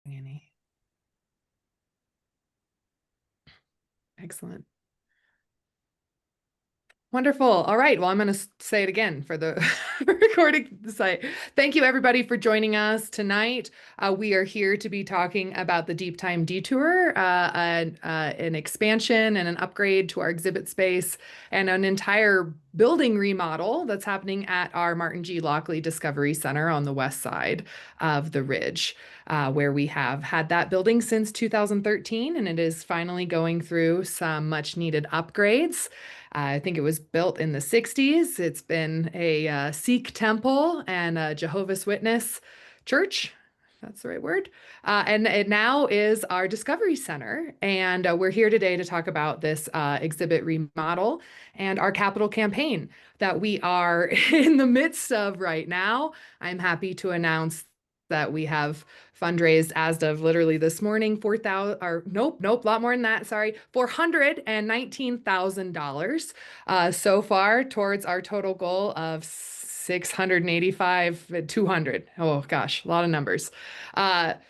Annie. Excellent. Wonderful. All right. Well, I'm going to say it again for the recording site. Thank you, everybody, for joining us tonight. We are here to be talking about the Deep Time Detour, an expansion and an upgrade to our exhibit space, and an entire building remodel that's happening at our Martin G. Lockley Discovery Center on the west side of the Ridge, where we have had that building since 2013, and it is finally going through some much needed upgrades. I think it was built in the 60s. It's been a Sikh temple and a Jehovah's Witness church. That's the right word. And it now is our Discovery Center. And we're here today to talk about this exhibit remodel and our capital campaign that we are in the midst of right now. I'm happy to announce that we have fundraised as of literally this morning, 4,000, or nope, a lot more than that, sorry, $419,000 so far towards our total goal of 685, 200. Oh gosh, a lot of numbers.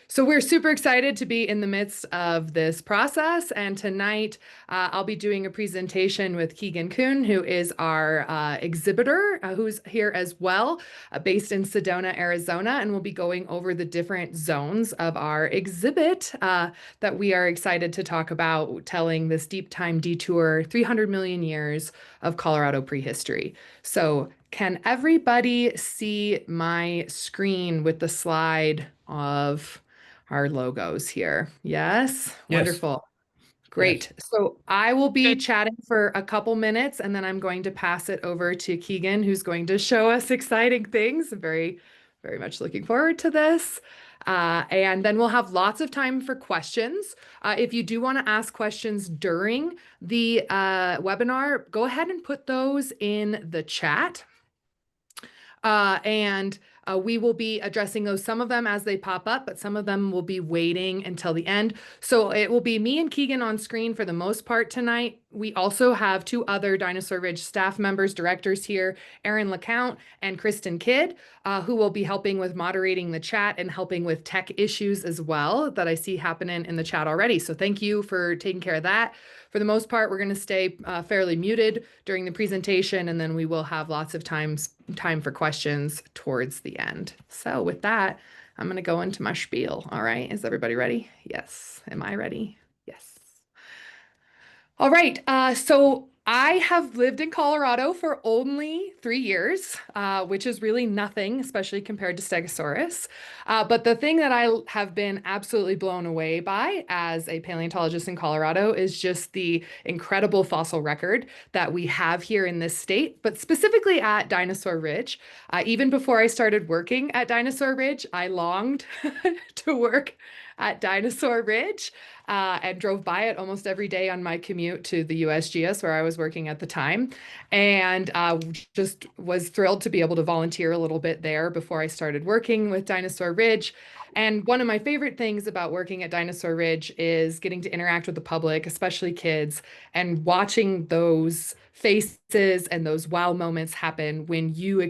So we're super excited to be in the midst of this process. And tonight I'll be doing a presentation with Keegan Kuhn, who is our exhibitor, who's here as well, based in Sedona, Arizona. And we'll be going over the different zones of our exhibit that we are excited to talk about, telling this deep time detour, 300 million years of Colorado prehistory. So can everybody see my screen with the slide of our logos here? Yes, Yes, wonderful. yes. Great. So I will be chatting for a couple minutes and then I'm going to pass it over to Keegan, who's going to show us exciting things. I'm very, very much looking forward to this. And then we'll have lots of time for questions. If you do want to ask questions during the webinar, go ahead and put those in the chat. And we will be addressing those, some of them as they pop up, but some of them will be waiting until the end. So it will be me and Keegan on screen for the most part tonight. We also have two other Dinosaur Ridge staff members, directors here, Erin LeCount and Kristen Kidd, who will be helping with moderating the chat and helping with tech issues as well that I see happening in the chat already. So thank you for taking care of that. For the most part, we're going to stay fairly muted during the presentation, and then we will have lots of time for questions towards the end. So with that, I'm going to go into my spiel. All right, is everybody ready? Yes. Am I ready? Yes. All right, so I have lived in Colorado for only 3 years, which is really nothing, especially compared to Stegosaurus. But the thing that I have been absolutely blown away by as a paleontologist in Colorado is just the incredible fossil record that we have here in this state, but specifically at Dinosaur Ridge. Even before I started working at Dinosaur Ridge, I longed to work at Dinosaur Ridge and drove by it almost every day on my commute to the USGS where I was working at the time. And just was thrilled to be able to volunteer a little bit there before I started working with Dinosaur Ridge. And one of my favorite things about working at Dinosaur Ridge is getting to interact with the public, especially kids, and watching those faces and those wow moments happen when you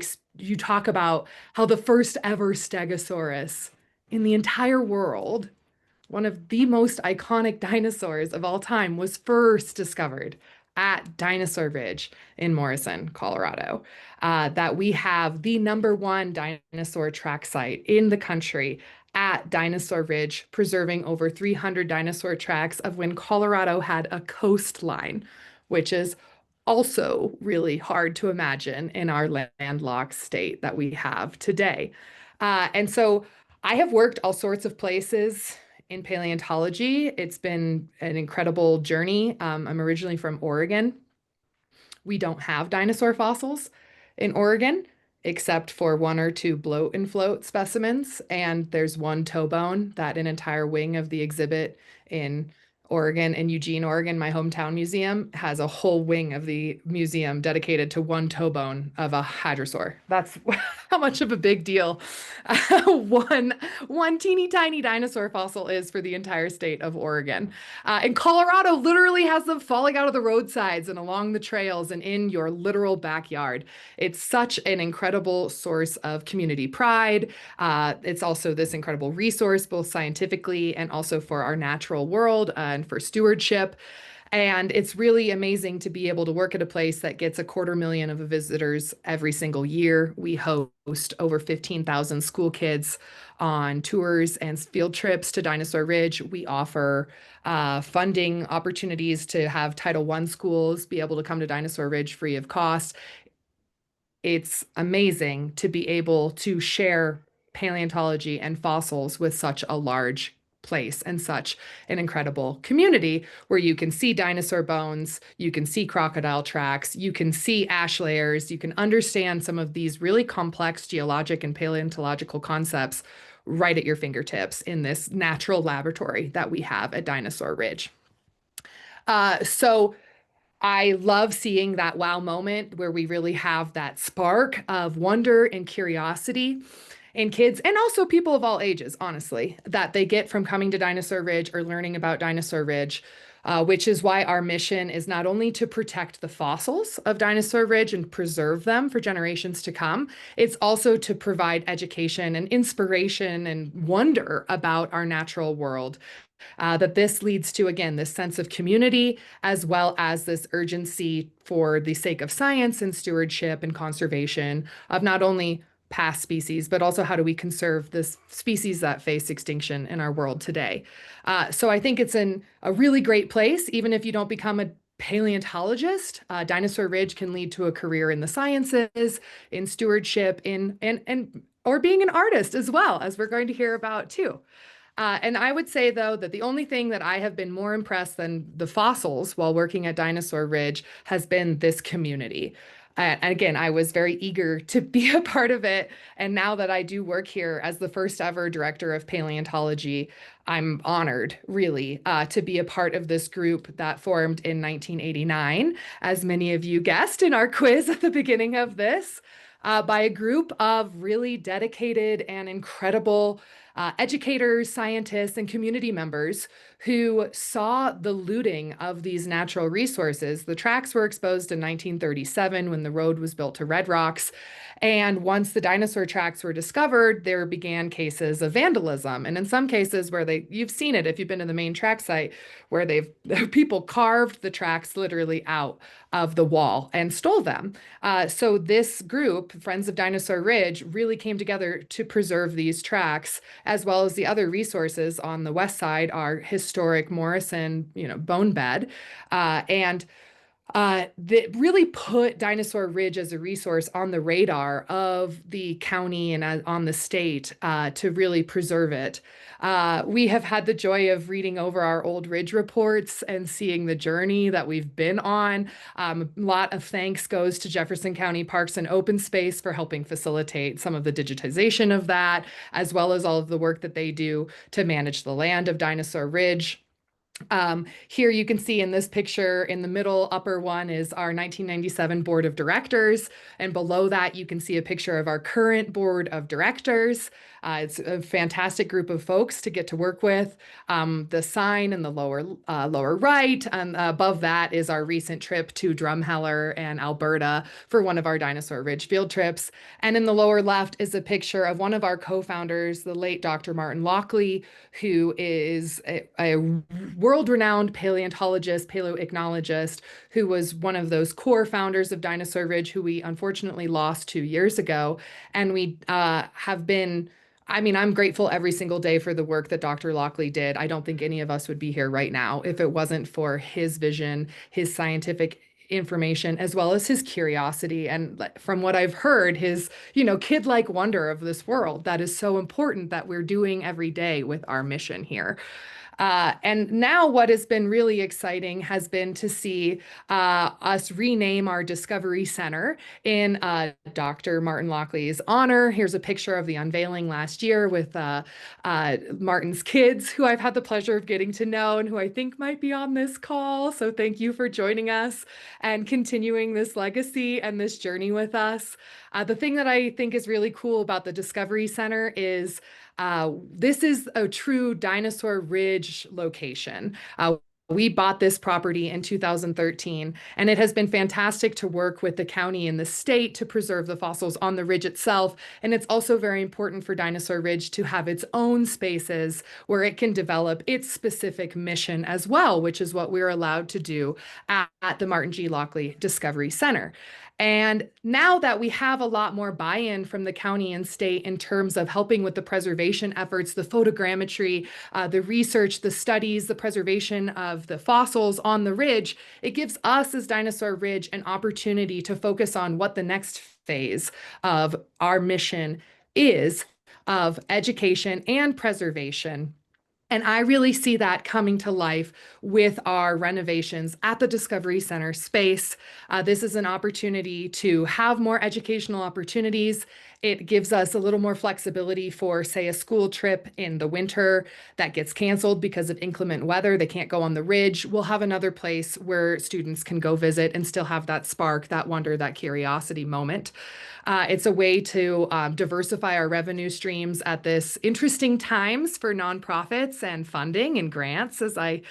talk about how the first ever Stegosaurus in the entire world, one of the most iconic dinosaurs of all time, was first discovered at Dinosaur Ridge in Morrison, Colorado. That we have the #1 dinosaur track site in the country at Dinosaur Ridge, preserving over 300 dinosaur tracks of when Colorado had a coastline, which is also really hard to imagine in our landlocked state that we have today. And so I have worked all sorts of places in paleontology. It's been an incredible journey. I'm originally from Oregon. We don't have dinosaur fossils in Oregon, except for one or two bloat and float specimens. And there's one toe bone that an entire wing of the exhibit in Oregon, in Eugene, Oregon, my hometown museum has a whole wing of the museum dedicated to one toe bone of a hadrosaur. That's how much of a big deal one one teeny tiny dinosaur fossil is for the entire state of Oregon. And Colorado literally has them falling out of the roadsides and along the trails and in your literal backyard. It's such an incredible source of community pride. It's also this incredible resource, both scientifically and also for our natural world and for stewardship. And it's really amazing to be able to work at a place that gets 250,000 of visitors every single year. We host over 15,000 school kids on tours and field trips to Dinosaur Ridge. We offer funding opportunities to have Title I schools be able to come to Dinosaur Ridge free of cost. It's amazing to be able to share paleontology and fossils with such a large place and such an incredible community where you can see dinosaur bones, you can see crocodile tracks, you can see ash layers, you can understand some of these really complex geologic and paleontological concepts right at your fingertips in this natural laboratory that we have at Dinosaur Ridge. So I love seeing that wow moment where we really have that spark of wonder and curiosity in kids and also people of all ages, honestly, that they get from coming to Dinosaur Ridge or learning about Dinosaur Ridge, which is why our mission is not only to protect the fossils of Dinosaur Ridge and preserve them for generations to come, it's also to provide education and inspiration and wonder about our natural world. That this leads to, again, this sense of community, as well as this urgency for the sake of science and stewardship and conservation of not only past species, but also how do we conserve this species that face extinction in our world today. So I think it's a really great place, even if you don't become a paleontologist. Dinosaur Ridge can lead to a career in the sciences, in stewardship, or being an artist as well, as we're going to hear about too. And I would say, though, that the only thing that I have been more impressed than the fossils while working at Dinosaur Ridge has been this community. And again, I was very eager to be a part of it. And now that I do work here as the first ever director of paleontology, I'm honored, really, to be a part of this group that formed in 1989, as many of you guessed in our quiz at the beginning of this, by a group of really dedicated and incredible educators, scientists, and community members who saw the looting of these natural resources. The tracks were exposed in 1937 when the road was built to Red Rocks. And once the dinosaur tracks were discovered, there began cases of vandalism. And in some cases where you've seen it if you've been to the main track site, where people carved the tracks literally out of the wall and stole them. So this group, Friends of Dinosaur Ridge, really came together to preserve these tracks, as well as the other resources on the west side, our historic Morrison, bone bed, that really put Dinosaur Ridge as a resource on the radar of the county and on the state to really preserve it. We have had the joy of reading over our old Ridge reports and seeing the journey that we've been on. A lot of thanks goes to Jefferson County Parks and Open Space for helping facilitate some of the digitization of that, as well as all of the work that they do to manage the land of Dinosaur Ridge. Here you can see in this picture in the middle upper one is our 1997 board of directors, and below that you can see a picture of our current board of directors. It's a fantastic group of folks to get to work with. The sign in the lower right, and above that is our recent trip to Drumheller and Alberta for one of our Dinosaur Ridge field trips. And in the lower left is a picture of one of our co-founders, the late Dr. Martin Lockley, who is a world-renowned paleontologist, paleoichnologist, who was one of those core founders of Dinosaur Ridge, who we unfortunately lost 2 years ago. And we I'm grateful every single day for the work that Dr. Lockley did. I don't think any of us would be here right now if it wasn't for his vision, his scientific information, as well as his curiosity. And from what I've heard, his, kid-like wonder of this world that is so important that we're doing every day with our mission here. And now what has been really exciting has been to see us rename our Discovery Center in Dr. Martin Lockley's honor. Here's a picture of the unveiling last year with Martin's kids, who I've had the pleasure of getting to know and who I think might be on this call. So thank you for joining us and continuing this legacy and this journey with us. The thing that I think is really cool about the Discovery Center is this is a true Dinosaur Ridge location. We bought this property in 2013, and it has been fantastic to work with the county and the state to preserve the fossils on the ridge itself. And it's also very important for Dinosaur Ridge to have its own spaces where it can develop its specific mission as well, which is what we're allowed to do at the Martin G. Lockley Discovery Center. And now that we have a lot more buy-in from the county and state in terms of helping with the preservation efforts, the photogrammetry, the research, the studies, the preservation of the fossils on the ridge, it gives us as Dinosaur Ridge an opportunity to focus on what the next phase of our mission is of education and preservation. And I really see that coming to life with our renovations at the Discovery Center space. This is an opportunity to have more educational opportunities. It gives us a little more flexibility for, say, a school trip in the winter that gets canceled because of inclement weather. They can't go on the ridge. We'll have another place where students can go visit and still have that spark, that wonder, that curiosity moment. It's a way to diversify our revenue streams at this interesting times for nonprofits and funding and grants, as I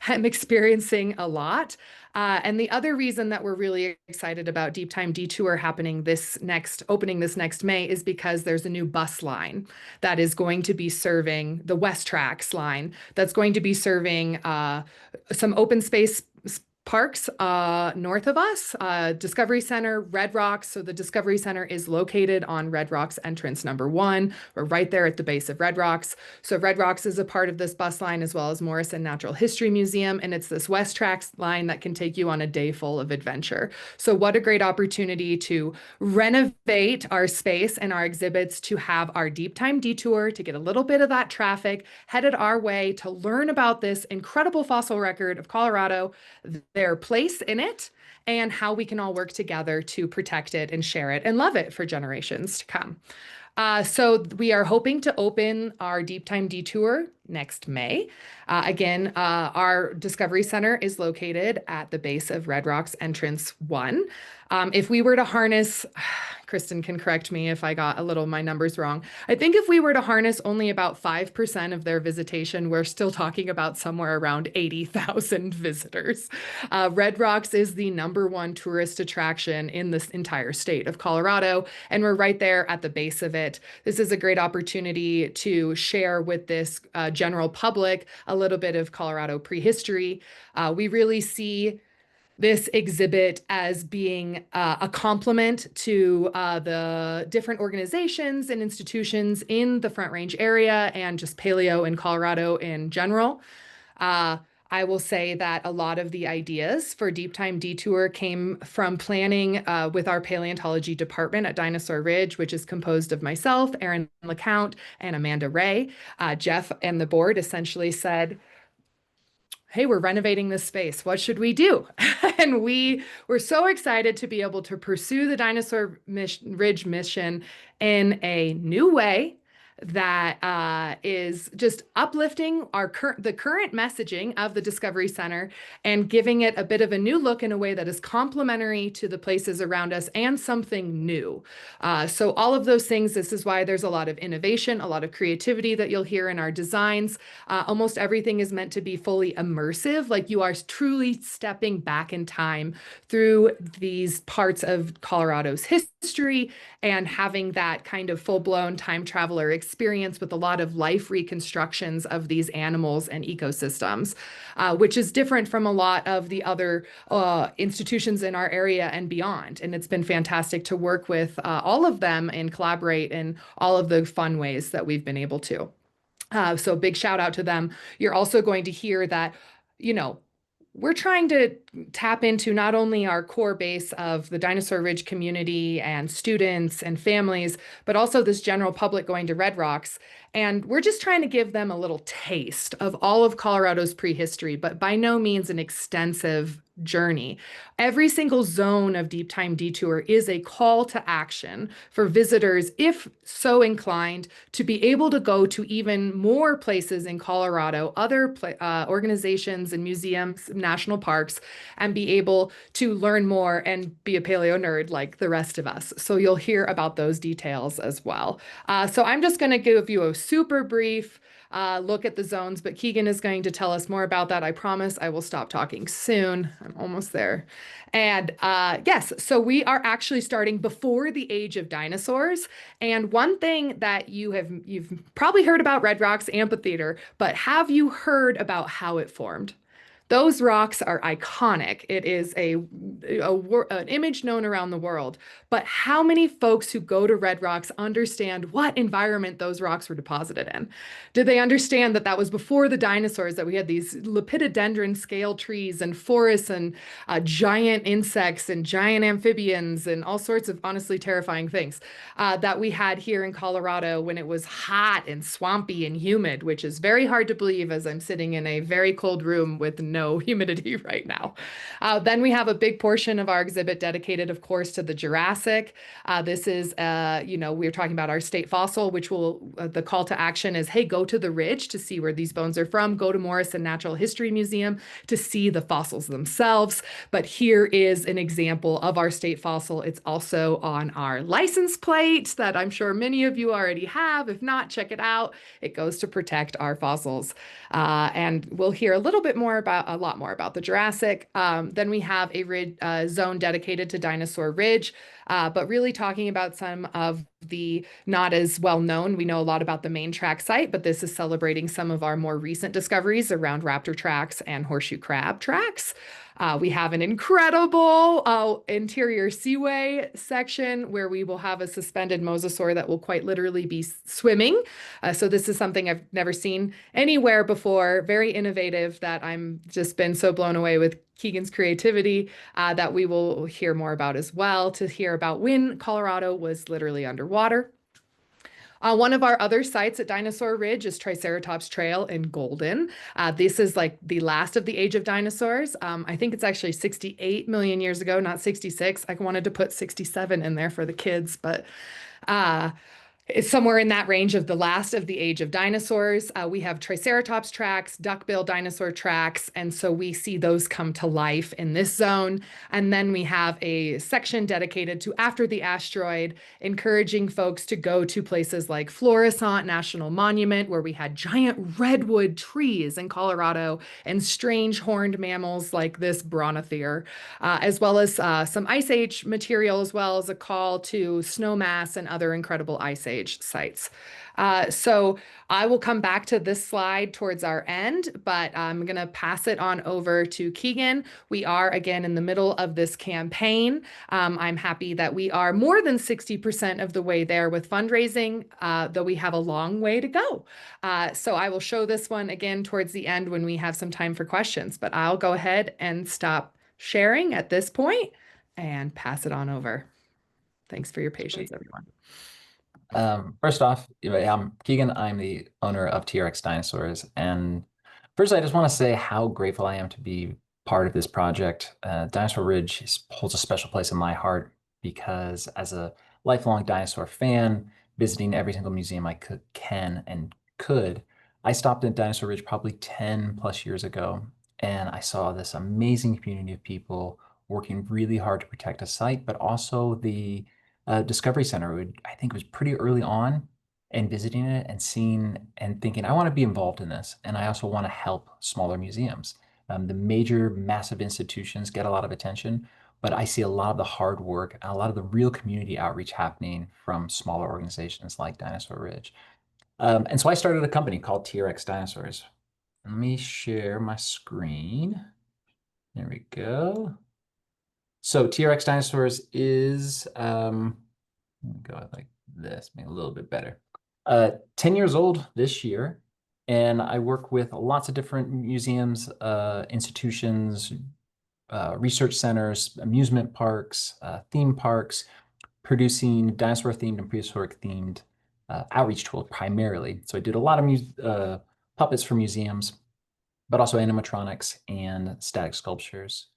am experiencing a lot. And the other reason that we're really excited about Time Detour opening this next May is because there's a new bus line that is going to be serving the West Tracks line that's going to be serving some open space parks north of us, Discovery Center, Red Rocks. So the Discovery Center is located on Red Rocks entrance number 1. We're right there at the base of Red Rocks. So Red Rocks is a part of this bus line, as well as Morrison Natural History Museum. And it's this West Tracks line that can take you on a day full of adventure. So what a great opportunity to renovate our space and our exhibits, to have our Deep Time Detour, to get a little bit of that traffic headed our way, to learn about this incredible fossil record of Colorado, their place in it, and how we can all work together to protect it and share it and love it for generations to come. So we are hoping to open our Deep Time Detour next May. Again, our Discovery Center is located at the base of Red Rocks entrance 1. If we were to harness, Kristen can correct me if I got my numbers wrong. I think if we were to harness only about 5% of their visitation, we're still talking about somewhere around 80,000 visitors. Red Rocks is the #1 tourist attraction in this entire state of Colorado, and we're right there at the base of it. This is a great opportunity to share with this general public a little bit of Colorado prehistory. We really see this exhibit as being a complement to the different organizations and institutions in the Front Range area and just paleo in Colorado in general. I will say that a lot of the ideas for Deep Time Detour came from planning with our paleontology department at Dinosaur Ridge, which is composed of myself, Erin LeCount, and Amanda Ray. Jeff and the board essentially said, hey, we're renovating this space. What should we do? And we were so excited to be able to pursue the Dinosaur Ridge mission in a new way that is just uplifting the current messaging of the Discovery Center and giving it a bit of a new look in a way that is complementary to the places around us and something new. So all of those things, this is why there's a lot of innovation, a lot of creativity that you'll hear in our designs. Almost everything is meant to be fully immersive, like you are truly stepping back in time through these parts of Colorado's history and having that kind of full-blown time traveler experience with a lot of life reconstructions of these animals and ecosystems, which is different from a lot of the other institutions in our area and beyond. And it's been fantastic to work with all of them and collaborate in all of the fun ways that we've been able to. So big shout out to them. You're also going to hear that, we're trying to tap into not only our core base of the Dinosaur Ridge community and students and families, but also this general public going to Red Rocks. And we're just trying to give them a little taste of all of Colorado's prehistory, but by no means an extensive journey. Every single zone of Deep Time Detour is a call to action for visitors, if so inclined, to be able to go to even more places in Colorado, other organizations and museums, national parks, and be able to learn more and be a paleo nerd like the rest of us. So you'll hear about those details as well. So I'm just going to give you a super brief look at the zones, but Keegan is going to tell us more about that. I promise I will stop talking soon. I'm almost there. And yes, so we are actually starting before the age of dinosaurs. And one thing that you've probably heard about Red Rock's Amphitheatre, but have you heard about how it formed? Those rocks are iconic. It is an image known around the world. But how many folks who go to Red Rocks understand what environment those rocks were deposited in? Did they understand that that was before the dinosaurs, that we had these lepidodendron scale trees and forests and giant insects and giant amphibians and all sorts of honestly terrifying things that we had here in Colorado when it was hot and swampy and humid, which is very hard to believe as I'm sitting in a very cold room with no humidity right now. Then we have a big portion of our exhibit dedicated, of course, to the Jurassic. This is, we're talking about our state fossil, which will, the call to action is, hey, go to the ridge to see where these bones are from. Go to Morrison Natural History Museum to see the fossils themselves. But here is an example of our state fossil. It's also on our license plate that I'm sure many of you already have. If not, check it out. It goes to protect our fossils. And we'll hear a lot more about the Jurassic. Then we have a zone dedicated to Dinosaur Ridge, but really talking about some of the not as well known. We know a lot about the main track site, but this is celebrating some of our more recent discoveries around raptor tracks and horseshoe crab tracks. We have an incredible interior seaway section where we will have a suspended mosasaur that will quite literally be swimming. So this is something I've never seen anywhere before. Very innovative that I'm just been so blown away with Keegan's creativity that we will hear more about as well, to hear about when Colorado was literally underwater. One of our other sites at Dinosaur Ridge is Triceratops Trail in Golden. This is like the last of the age of dinosaurs. I think it's actually 68 million years ago, not 66. I wanted to put 67 in there for the kids, but it's somewhere in that range of the last of the age of dinosaurs. We have Triceratops tracks, duckbill dinosaur tracks, and so we see those come to life in this zone. And then we have a section dedicated to after the asteroid, encouraging folks to go to places like Florissant National Monument, where we had giant redwood trees in Colorado and strange horned mammals like this brontotherium, as well as some Ice Age material, as well as a call to snowmass and other incredible Ice Age sites. So I will come back to this slide towards our end, but I'm going to pass it on over to Keegan. We are again in the middle of this campaign. I'm happy that we are more than 60% of the way there with fundraising, though we have a long way to go. So I will show this one again towards the end when we have some time for questions, but I'll go ahead and stop sharing at this point and pass it on over. Thanks for your patience, everyone. First off, I'm Keegan. I'm the owner of TRX Dinosaurs. And first, I just want to say how grateful I am to be part of this project. Dinosaur Ridge holds a special place in my heart because as a lifelong dinosaur fan, visiting every single museum I could, I stopped at Dinosaur Ridge probably 10 plus years ago. And I saw this amazing community of people working really hard to protect a site, but also the Discovery Center, I think was pretty early on, and visiting it and seeing and thinking, I want to be involved in this. And I also want to help smaller museums. The major, massive institutions get a lot of attention, but I see a lot of the hard work and a lot of the real community outreach happening from smaller organizations like Dinosaur Ridge. And so I started a company called TRX Dinosaurs. Let me share my screen. There we go. So TRX Dinosaurs is, let me go like this, make it a little bit better. 10 years old this year, and I work with lots of different museums, institutions, research centers, amusement parks, theme parks, producing dinosaur-themed and prehistoric-themed outreach tool primarily. So I did a lot of puppets for museums, but also animatronics and static sculptures.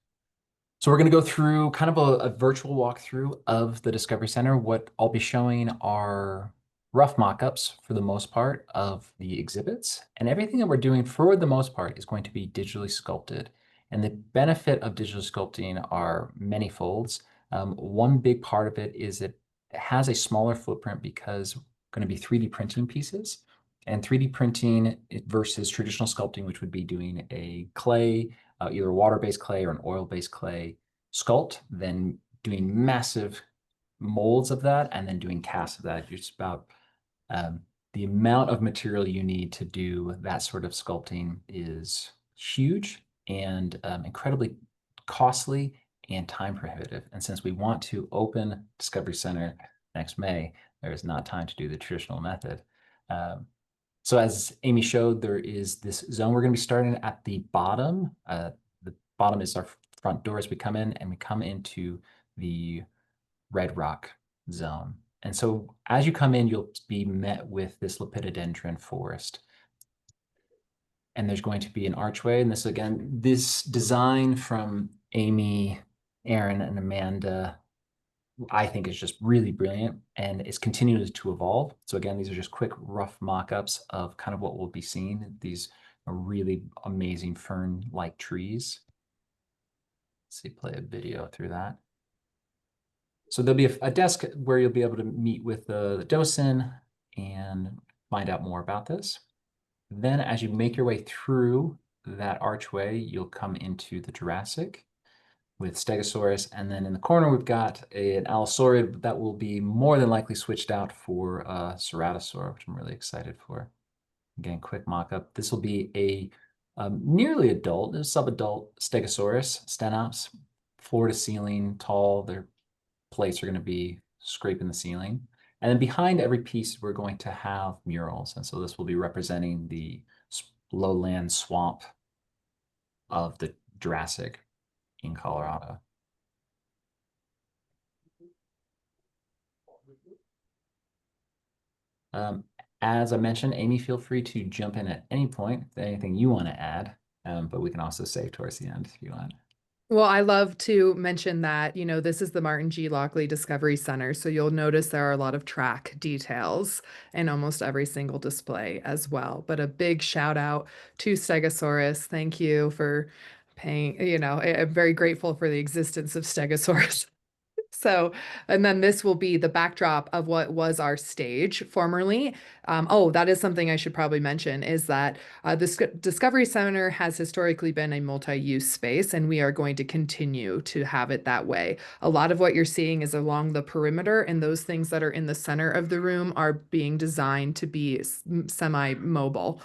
So we're going to go through kind of a virtual walkthrough of the Discovery Center. What I'll be showing are rough mock-ups for the most part of the exhibits, and everything that we're doing for the most part is going to be digitally sculpted. And the benefit of digital sculpting are many folds. One big part of it is it has a smaller footprint because going to be 3D printing pieces. And 3D printing versus traditional sculpting, which would be doing a clay, either water-based clay or an oil-based clay sculpt, then doing massive molds of that, and then doing casts of that. It's about the amount of material you need to do that sort of sculpting is huge and incredibly costly and time prohibitive. And since we want to open Discovery Center next May, there is not time to do the traditional method. So as Amy showed, there is this zone. We're going to be starting at the bottom. The bottom is our front door as we come in, and we come into the red rock zone. And so as you come in, you'll be met with this lepidodendron forest. And there's going to be an archway. And this, again, this design from Amy, Aaron, and Amanda, I think is just really brilliant and is continuing to evolve. So again, these are just quick, rough mock-ups of kind of what we'll be seeing. These are really amazing fern-like trees. Let's see, play a video through that. So there'll be a desk where you'll be able to meet with the docent and find out more about this. Then as you make your way through that archway, you'll come into the Jurassic with Stegosaurus, and then in the corner we've got an Allosaurid that will be more than likely switched out for Ceratosaur, which I'm really excited for. Again, quick mock-up. This will be a nearly adult, a sub-adult Stegosaurus, Stenops, floor-to-ceiling, tall. Their plates are going to be scraping the ceiling. And then behind every piece, we're going to have murals. And so this will be representing the lowland swamp of the Jurassic in Colorado. As I mentioned, Amy, feel free to jump in at any point, if anything you want to add, but we can also save towards the end if you want. Well, I love to mention that, this is the Martin G. Lockley Discovery Center. So you'll notice there are a lot of track details in almost every single display as well. But a big shout out to Stegosaurus. Thank you for paying, I'm very grateful for the existence of Stegosaurus. So, and then this will be the backdrop of what was our stage formerly. That is something I should probably mention is that the Discovery Center has historically been a multi-use space, and we are going to continue to have it that way. A lot of what you're seeing is along the perimeter, and those things that are in the center of the room are being designed to be semi-mobile.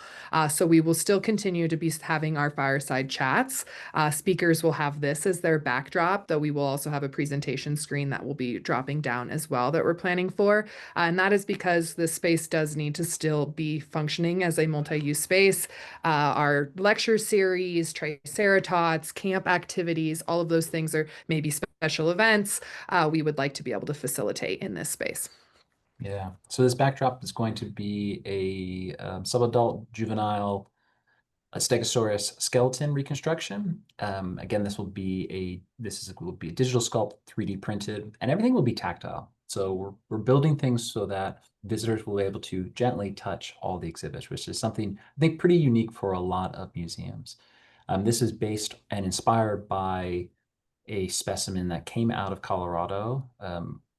So we will still continue to be having our fireside chats. Speakers will have this as their backdrop, though we will also have a presentation screen that will be dropping down as well that we're planning for. And that is because the space does need to still be functioning as a multi-use space. Our lecture series, triceratops, camp activities, all of those things are maybe special events we would like to be able to facilitate in this space. Yeah, so this backdrop is going to be a sub-adult juvenile a Stegosaurus skeleton reconstruction. Again, this will be a digital sculpt, 3D printed, and everything will be tactile. So we're building things so that visitors will be able to gently touch all the exhibits, which is something I think pretty unique for a lot of museums. This is based and inspired by a specimen that came out of Colorado,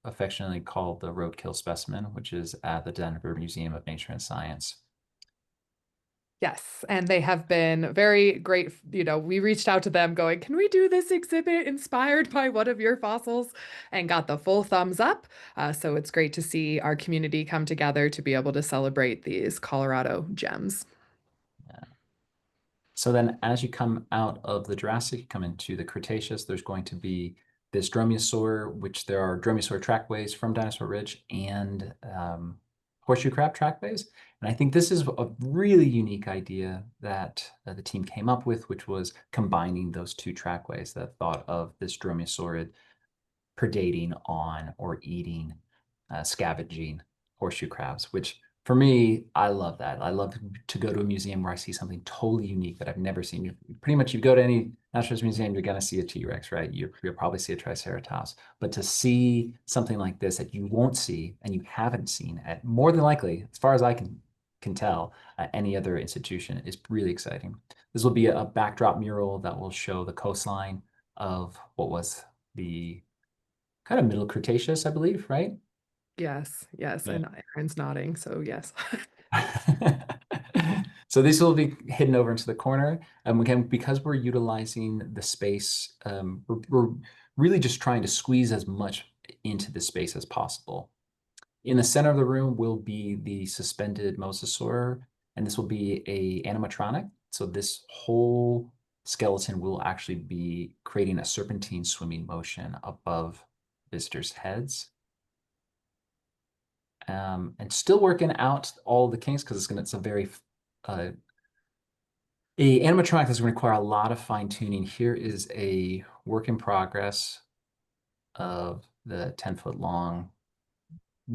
affectionately called the roadkill specimen, which is at the Denver Museum of Nature and Science. Yes, and they have been very great. We reached out to them going, can we do this exhibit inspired by one of your fossils? And got the full thumbs up. So it's great to see our community come together to be able to celebrate these Colorado gems. Yeah. So then as you come out of the Jurassic, you come into the Cretaceous, there's going to be this dromaeosaur, which there are dromaeosaur trackways from Dinosaur Ridge and horseshoe crab trackways. And I think this is a really unique idea that the team came up with, which was combining those two trackways, that thought of this dromaeosaurid predating on or eating, scavenging horseshoe crabs, which for me, I love that. I love to go to a museum where I see something totally unique that I've never seen. Pretty much, you go to any natural museum, you're going to see a T-Rex, right? You'll probably see a Triceratops. But to see something like this that you won't see and you haven't seen at more than likely, as far as I can tell, any other institution is really exciting. This will be a backdrop mural that will show the coastline of what was the kind of middle Cretaceous, I believe, right? Yes, yes, Yeah. and Aaron's nodding, so yes. So this will be hidden over into the corner. Again, because we're utilizing the space, we're really just trying to squeeze as much into the space as possible. In the center of the room will be the suspended mosasaur, and this will be a animatronic. So this whole skeleton will actually be creating a serpentine swimming motion above visitors' heads. And still working out all the kinks because it's a very a animatronic that's going to require a lot of fine tuning. Here is a work in progress of the 10-foot long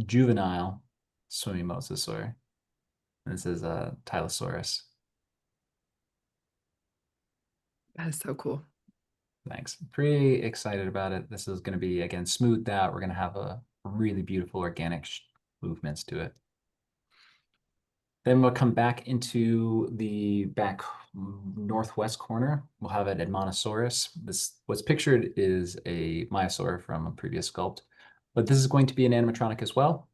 juvenile swimming mosasaur. This is a Tylosaurus. That is so cool. Thanks. Pretty excited about it. This is going to be, again, smoothed out. We're going to have a really beautiful organic movements to it. Then we'll come back into the back northwest corner. We'll have an Edmontosaurus. What's pictured is a Myosaur from a previous sculpt, but this is going to be an animatronic as well.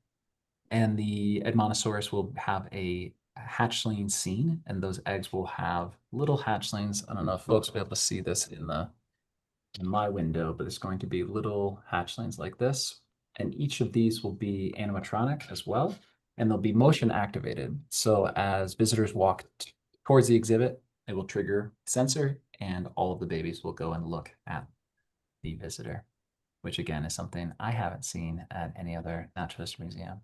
And the Edmontosaurus will have a hatchling scene, and those eggs will have little hatchlings. I don't know if folks will be able to see this in my window, but it's going to be little hatchlings like this. And each of these will be animatronic as well, and they'll be motion activated. So as visitors walk towards the exhibit, it will trigger sensor, and all of the babies will go and look at the visitor, which again is something I haven't seen at any other naturalist museum.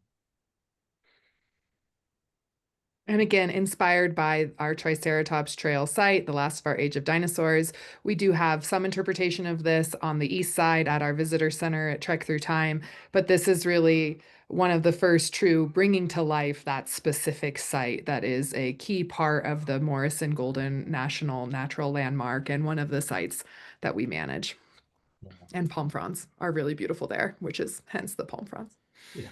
And again, inspired by our Triceratops Trail site, the last of our Age of Dinosaurs, we do have some interpretation of this on the east side at our visitor center at Trek Through Time. But this is really one of the first true bringing to life that specific site that is a key part of the Morrison Golden National Natural Landmark and one of the sites that we manage. Yeah. And palm fronds are really beautiful there, which is hence the palm fronds. Yeah.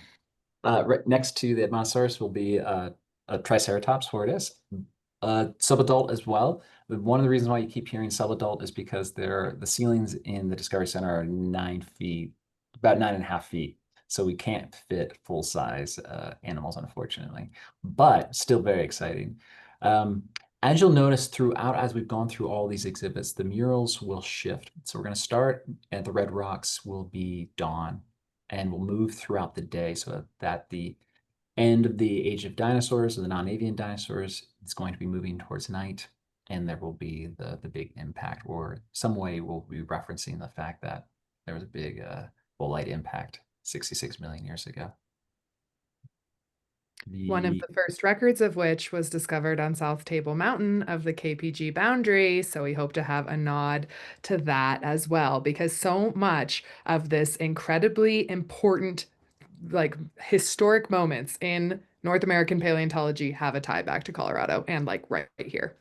Right next to the Edmontosaurus will be a Triceratops, where it is. Subadult as well. But one of the reasons why you keep hearing subadult is because the ceilings in the Discovery Center are 9 feet, about 9.5 feet. So we can't fit full size animals, unfortunately, but still very exciting. As you'll notice throughout, as we've gone through all these exhibits, the murals will shift. So we're going to start at the Red Rocks will be dawn, and we'll move throughout the day so that the end of the age of dinosaurs, or the non-avian dinosaurs, is going to be moving towards night, and there will be the big impact, or some way we'll be referencing the fact that there was a big bolide impact 66 million years ago. One of the first records of which was discovered on South Table Mountain of the KPG boundary. So we hope to have a nod to that as well, because so much of this incredibly important, like historic moments in North American paleontology have a tie back to Colorado and like right here.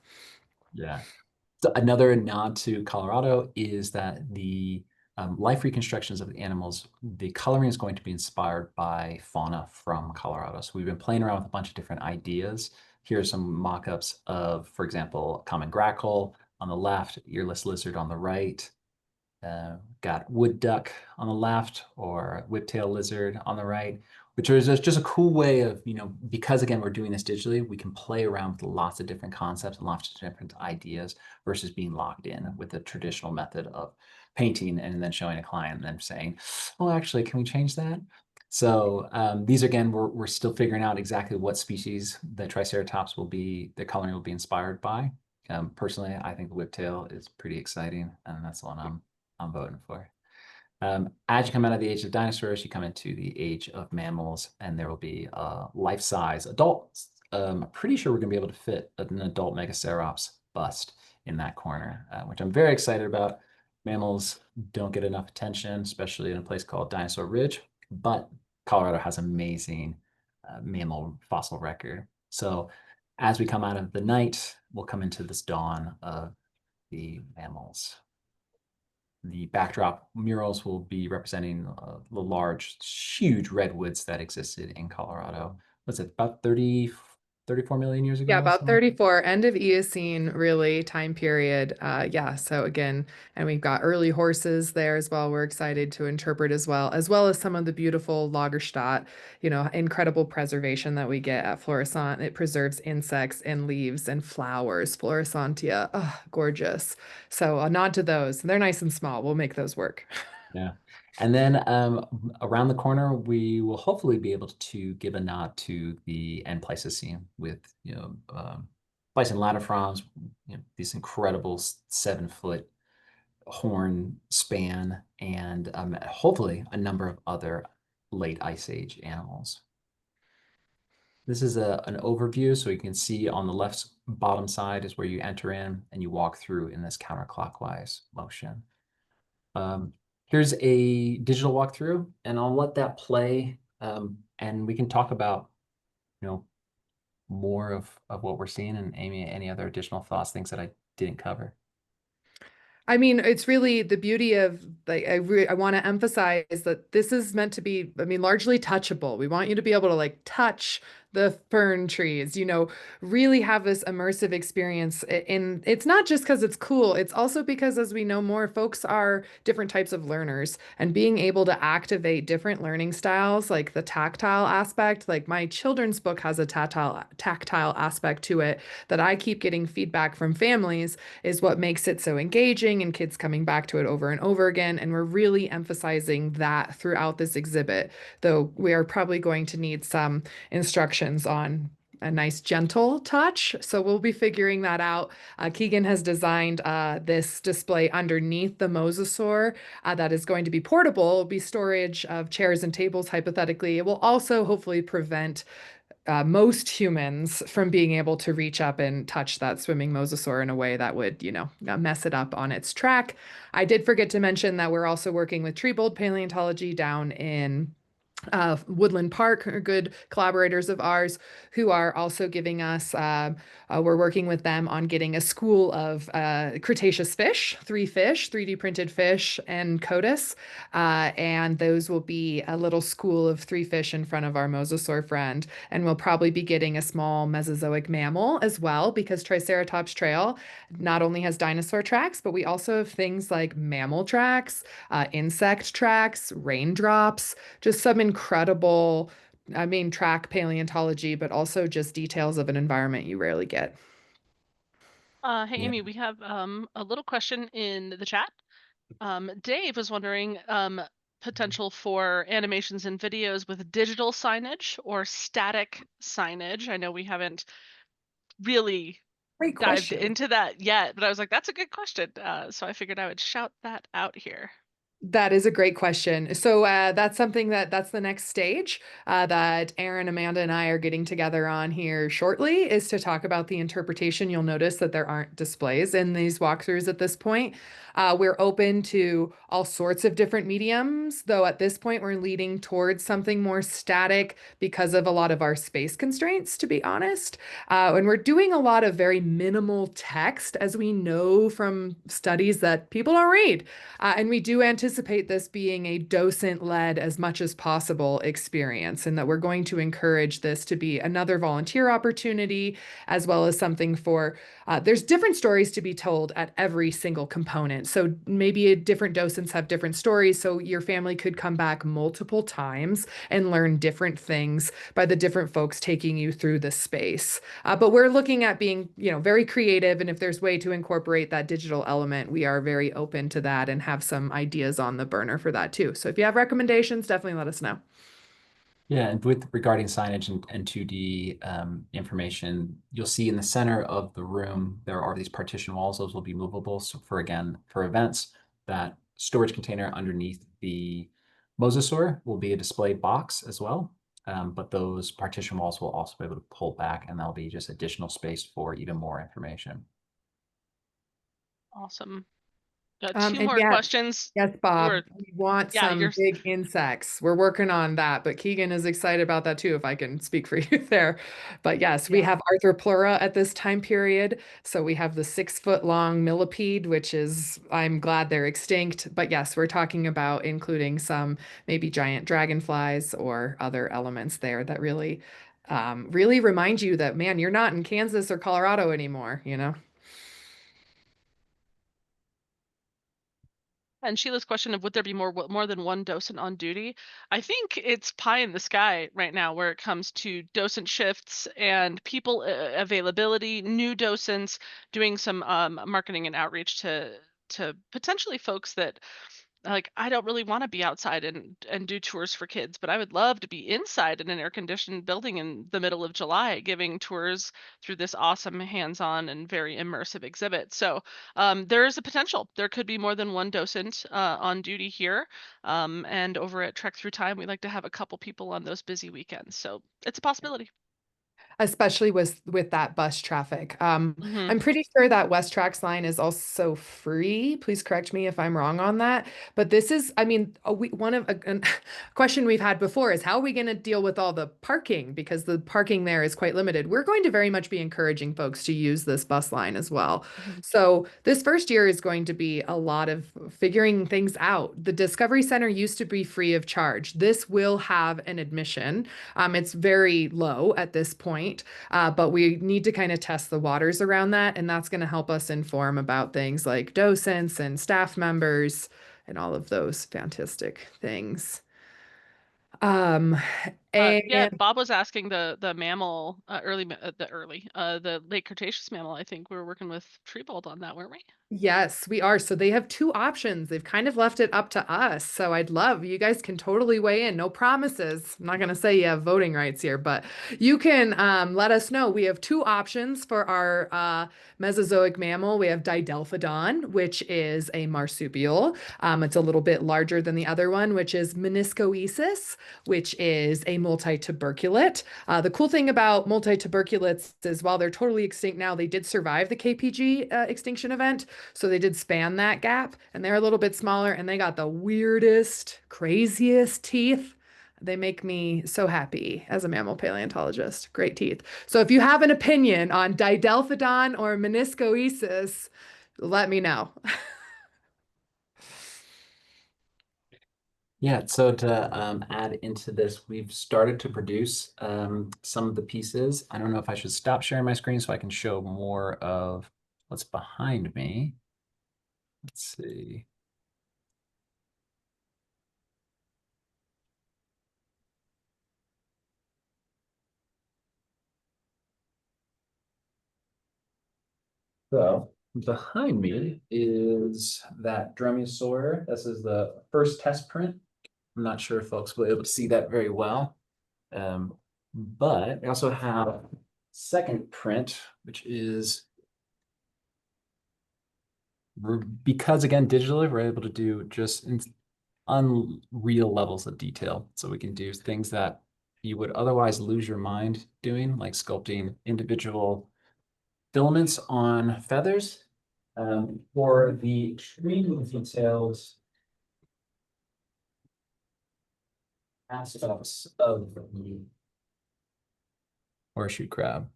Yeah. So another nod to Colorado is that the life reconstructions of the animals, the coloring is going to be inspired by fauna from Colorado. So we've been playing around with a bunch of different ideas. Here are some mock-ups of, for example, common grackle on the left, earless lizard on the right. Got wood duck on the left, or whiptail lizard on the right, which is just a cool way of, because again, we're doing this digitally, we can play around with lots of different concepts and lots of different ideas versus being locked in with the traditional method of painting and then showing a client and then saying, oh, actually, can we change that? So these, again, we're still figuring out exactly what species the Triceratops the coloring will be inspired by. Personally, I think the whiptail is pretty exciting, and that's the one I'm voting for. As you come out of the age of dinosaurs, you come into the age of mammals, and there will be life-size adults. I'm pretty sure we're going to be able to fit an adult Megacerops bust in that corner, which I'm very excited about. Mammals don't get enough attention, especially in a place called Dinosaur Ridge, but Colorado has amazing mammal fossil record. So as we come out of the night, we'll come into this dawn of the mammals. The backdrop murals will be representing the large, huge redwoods that existed in Colorado. Was it about 34 million years Yeah, ago? about Something like that? 34, end of Eocene, really, time period. Yeah, so again, and we've got early horses there as well. We're excited to interpret as well as some of the beautiful Lagerstadt, incredible preservation that we get at Florissant. It preserves insects and leaves and flowers, Florissantia. Oh, gorgeous. So a nod to those. They're nice and small. We'll make those work. Yeah. And then around the corner, we will hopefully be able to give a nod to the end Pleistocene with, Pleistocene latifrons, these incredible 7 foot horn span, and hopefully a number of other late Ice Age animals. This is an overview, so you can see on the left bottom side is where you enter in and you walk through in this counterclockwise motion. Um, Here's a digital walkthrough, and I'll let that play, and we can talk about, you know, more of what we're seeing. And Amy, any other additional thoughts, things that I didn't cover? I mean, it's really the beauty of like I want to emphasize that this is meant to be, I mean, largely touchable. We want you to be able to like touch the fern trees, really have this immersive experience. And it's not just because it's cool, it's also because as we know more, folks are different types of learners and being able to activate different learning styles, like the tactile aspect, like my children's book has a tactile aspect to it that I keep getting feedback from families is what makes it so engaging and kids coming back to it over and over again. And we're really emphasizing that throughout this exhibit, though we are probably going to need some instructions on a nice gentle touch. So we'll be figuring that out. Keegan has designed this display underneath the mosasaur that is going to be portable. It'll be storage of chairs and tables, hypothetically. It will also hopefully prevent most humans from being able to reach up and touch that swimming mosasaur in a way that would, mess it up on its track. I did forget to mention that we're also working with Treebold Paleontology down in Woodland Park are good collaborators of ours who are also giving us, we're working with them on getting a school of Cretaceous fish, 3D printed fish, and CODIS. And those will be a little school of 3 fish in front of our mosasaur friend. And we'll probably be getting a small Mesozoic mammal as well, because Triceratops Trail not only has dinosaur tracks, but we also have things like mammal tracks, insect tracks, raindrops, just some incredible, I mean, track paleontology, but also just details of an environment you rarely get. Hey Yeah. Amy, we have a little question in the chat. Dave was wondering potential for animations and videos with digital signage or static signage. I know we haven't really Great dived question. into that yet, but I was like, that's a good question. So I figured I would shout that out here. That is a great question. So that's something that's the next stage that Aaron, Amanda, and I are getting together on here shortly is to talk about the interpretation. You'll notice that there aren't displays in these walkthroughs at this point. We're open to all sorts of different mediums, though at this point we're leading towards something more static because of a lot of our space constraints, to be honest. And we're doing a lot of very minimal text, as we know from studies that people don't read. And we do anticipate this being a docent-led as much as possible experience, and that we're going to encourage this to be another volunteer opportunity, as well as something for, there's different stories to be told at every single component. So maybe different docents have different stories, so your family could come back multiple times and learn different things by the different folks taking you through the space. But we're looking at being, very creative, and if there's way to incorporate that digital element, we are very open to that and have some ideas on the burner for that too. So if you have recommendations, definitely let us know. Yeah, and with regarding signage and 2D information, you'll see in the center of the room, there are these partition walls. Those will be movable. So for events, that storage container underneath the mosasaur will be a display box as well. But those partition walls will also be able to pull back, and that'll be just additional space for even more information. Awesome. Two And more yes, questions. yes, Bob, Or we want yeah, some big insects. We're working on that, but Keegan is excited about that too, if I can speak for you there. But yes, we yeah. have Arthroplura at this time period. So we have the 6 foot long millipede, which is, I'm glad they're extinct. But yes, we're talking about including some maybe giant dragonflies or other elements there that really, really remind you that, man, you're not in Kansas or Colorado anymore, you know? And Sheila's question of would there be more than one docent on duty? I think it's pie in the sky right now where it comes to docent shifts and people availability, new docents, doing some marketing and outreach to potentially folks that like I don't really want to be outside and do tours for kids, but I would love to be inside in an air conditioned building in the middle of July giving tours through this awesome hands-on and very immersive exhibit. So there is a potential. There could be more than one docent on duty here. And over at Trek Through Time, we like to have a couple people on those busy weekends. So it's a possibility. Especially with that bus traffic. Hmm. I'm pretty sure that West Trax line is also free. Please correct me if I'm wrong on that. But this is, I mean, one of a question we've had before is how are we going to deal with all the parking because the parking there is quite limited. We're going to very much be encouraging folks to use this bus line as well. So this first year is going to be a lot of figuring things out. The Discovery Center used to be free of charge. This will have an admission. It's very low at this point, but we need to kind of test the waters around that. And that's going to help us inform about things like docents and staff members and all of those fantastic things. Um, Yeah, and Bob was asking the mammal the late Cretaceous mammal. I think we were working with Treebold on that, weren't we? Yes, we are. So they have two options. They've kind of left it up to us. So I'd love, you guys can totally weigh in. No promises. I'm not going to say you have voting rights here, but you can let us know. We have two options for our Mesozoic mammal. We have Didelphodon, which is a marsupial. It's a little bit larger than the other one, which is Meniscoesis, which is a multituberculate. The cool thing about multituberculates is while they're totally extinct now, they did survive the KPG extinction event. So they did span that gap and they're a little bit smaller and they got the weirdest, craziest teeth. They make me so happy as a mammal paleontologist. Great teeth. So if you have an opinion on Didelphodon or Meniscoesis, let me know. Yeah, so to add into this, we've started to produce some of the pieces. I don't know if I should stop sharing my screen so I can show more of what's behind me. Let's see. So behind me is that Dromaeosaur. This is the first test print. I'm not sure if folks will be able to see that very well. But I also have second print, which is because again, digitally, we're able to do just unreal levels of detail. So we can do things that you would otherwise lose your mind doing, like sculpting individual filaments on feathers. For the extremely detailed aspects of the horseshoe crab,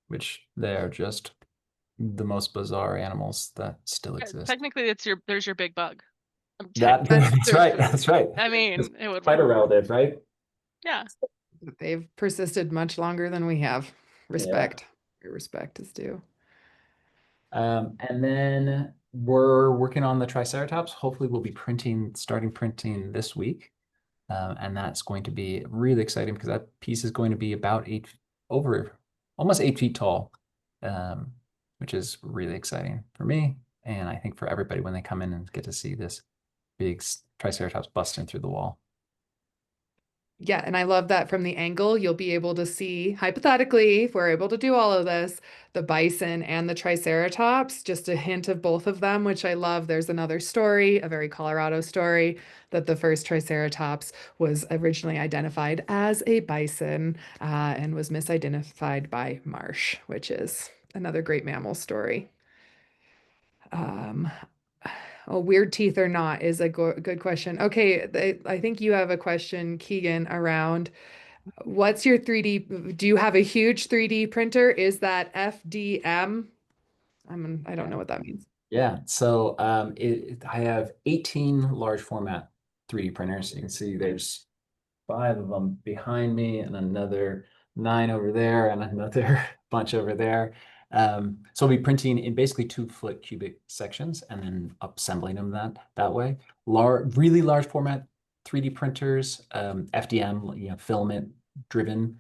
which they are just the most bizarre animals that still exist. Technically, there's your big bug. That's right. That's right. I It's mean, it would quite a work. relative, right? Yeah. They've persisted much longer than we have. Yeah. Respect. Your respect is due. And then we're working on the Triceratops. Hopefully, we'll be starting printing this week. And that's going to be really exciting because that piece is going to be about almost 8 feet tall, which is really exciting for me. And I think for everybody when they come in and get to see this big Triceratops busting through the wall. Yeah, and I love that from the angle, you'll be able to see, hypothetically, if we're able to do all of this, the bison and the Triceratops, just a hint of both of them, which I love. There's another story, a very Colorado story, that the first Triceratops was originally identified as a bison and was misidentified by Marsh, which is another great mammal story. Um, oh, weird teeth or not is a good question. Okay, I think you have a question, Keegan, around what's your 3D? Do you have a huge 3D printer? Is that FDM? I don't know what that means. Yeah, so I have 18 large format 3D printers. You can see there's 5 of them behind me and another 9 over there and another bunch over there. So I'll be printing in basically 2-foot cubic sections and then assembling them that way. Really large format 3D printers, FDM, filament driven,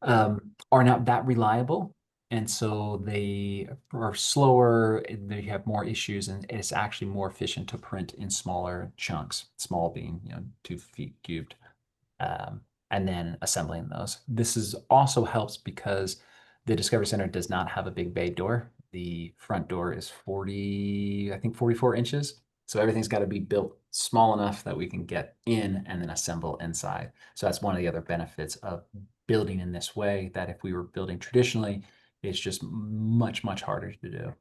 are not that reliable. And so they are slower, they have more issues, and it's actually more efficient to print in smaller chunks, small being, 2 feet cubed, and then assembling those. This is also helps because the Discovery Center does not have a big bay door. The front door is 40, I think 44 inches. So everything's got to be built small enough that we can get in and then assemble inside. So that's one of the other benefits of building in this way, that if we were building traditionally, it's just much, much harder to do.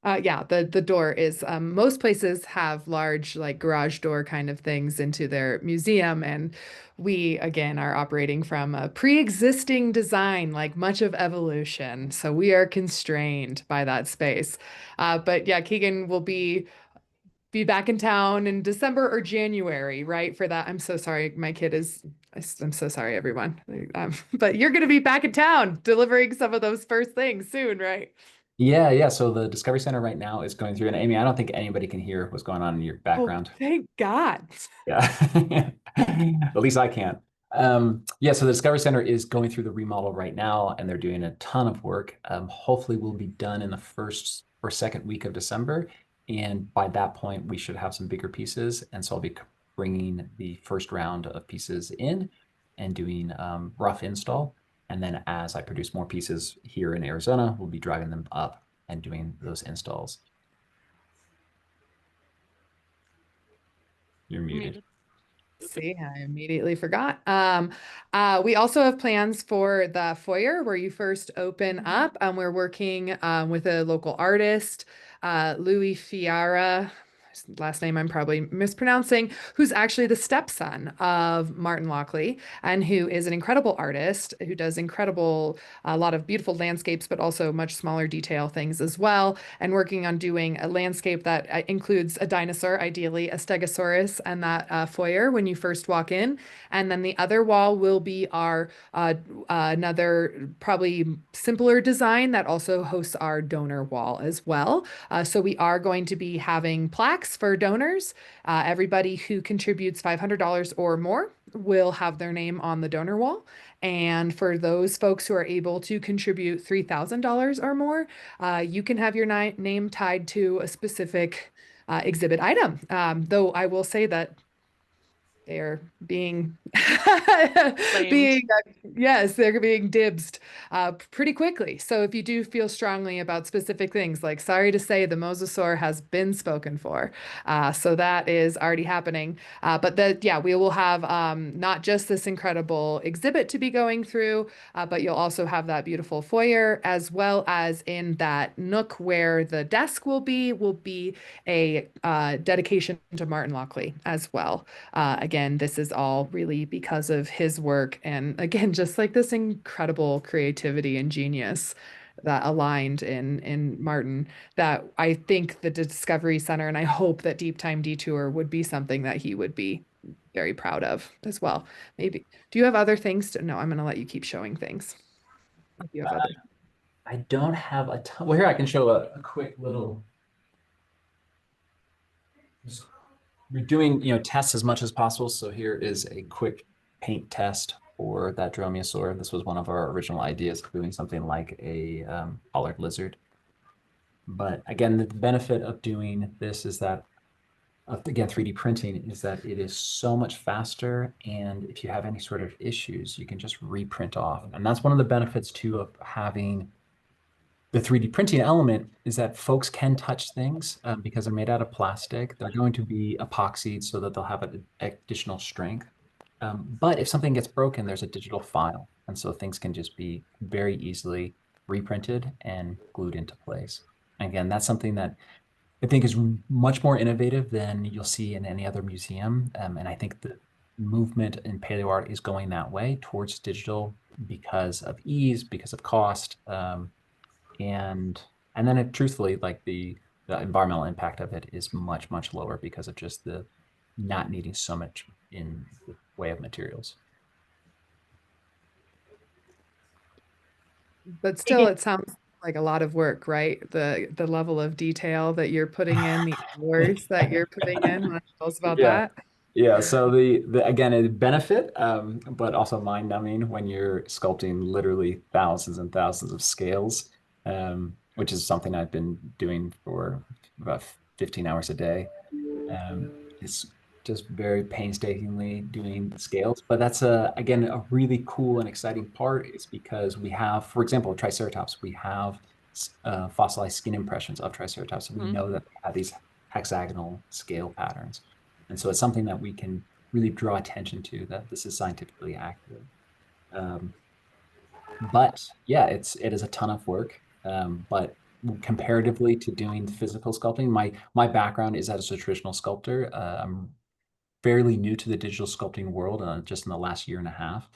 Yeah, the door is most places have large like garage door kind of things into their museum, and we again are operating from a pre-existing design, like much of evolution. So we are constrained by that space. But yeah, Keegan will be back in town in December or January, right? For that. I'm so sorry. My kid is, I'm so sorry, everyone. But you're going to be back in town delivering some of those first things soon, right? Yeah. So the Discovery Center right now is going through, and Amy, I don't think anybody can hear what's going on in your Oh, background. thank God. Yeah. At least I can't. Yeah, so the Discovery Center is going through the remodel right now, and they're doing a ton of work. Hopefully we'll be done in the first or second week of December. And by that point, we should have some bigger pieces. And so I'll be bringing the first round of pieces in and doing rough install. And then as I produce more pieces here in Arizona, we'll be driving them up and doing those installs. You're muted. See, I immediately forgot. We also have plans for the foyer where you first open up. We're working with a local artist, Louis Fiara. His last name I'm probably mispronouncing, who's actually the stepson of Martin Lockley, and who is an incredible artist who does a lot of beautiful landscapes, but also much smaller detail things as well. And working on doing a landscape that includes a dinosaur, ideally a Stegosaurus, and that foyer when you first walk in. And then the other wall will be our another probably simpler design that also hosts our donor wall as well. So we are going to be having plaques for donors. Everybody who contributes $500 or more will have their name on the donor wall. And for those folks who are able to contribute $3,000 or more, you can have your name tied to a specific exhibit item. Though I will say that they're being being yes, they're being dibsed pretty quickly. So if you do feel strongly about specific things, like sorry to say, the mosasaur has been spoken for, so that is already happening. But yeah, we will have not just this incredible exhibit to be going through, but you'll also have that beautiful foyer, as well as in that nook where the desk will be a dedication to Martin Lockley as well. Again, this is all really because of his work, and again, just like this incredible creativity and genius that aligned in Martin, that I think the Discovery Center, and I hope that Time Detour would be something that he would be very proud of as well. Maybe. Do you have other things to? No, I'm going to let you keep showing things. If you have other. I don't have a ton. Well, here I can show a quick little. We're doing, tests as much as possible. So here is a quick paint test for that dromaeosaur. This was one of our original ideas, doing something like a collared lizard. But again, the benefit of doing this is that, again, 3D printing is that it is so much faster. And if you have any sort of issues, you can just reprint off. And that's one of the benefits too of having the 3D printing element, is that folks can touch things because they're made out of plastic. They're going to be epoxied so that they'll have an additional strength. But if something gets broken, there's a digital file. And so things can just be very easily reprinted and glued into place. Again, that's something that I think is much more innovative than you'll see in any other museum. And I think the movement in paleo art is going that way towards digital because of ease, because of cost, and then truthfully, like the environmental impact of it is much lower because of just the not needing so much in the way of materials. But still, it sounds like a lot of work, right? The level of detail that you're putting in, the hours that you're putting in. Want to tell us about Yeah. that? Yeah, so the again, a benefit, but also mind numbing when you're sculpting literally thousands and thousands of scales, which is something I've been doing for about 15 hours a day. It's just very painstakingly doing scales, but that's again a really cool and exciting part is because we have, for example, Triceratops, we have fossilized skin impressions of Triceratops. So we Mhm. know that they have these hexagonal scale patterns. And so it's something that we can really draw attention to that this is scientifically accurate. Um, but yeah, it is a ton of work. But comparatively to doing physical sculpting, my background is as a traditional sculptor. I'm fairly new to the digital sculpting world, just in the last year and a half.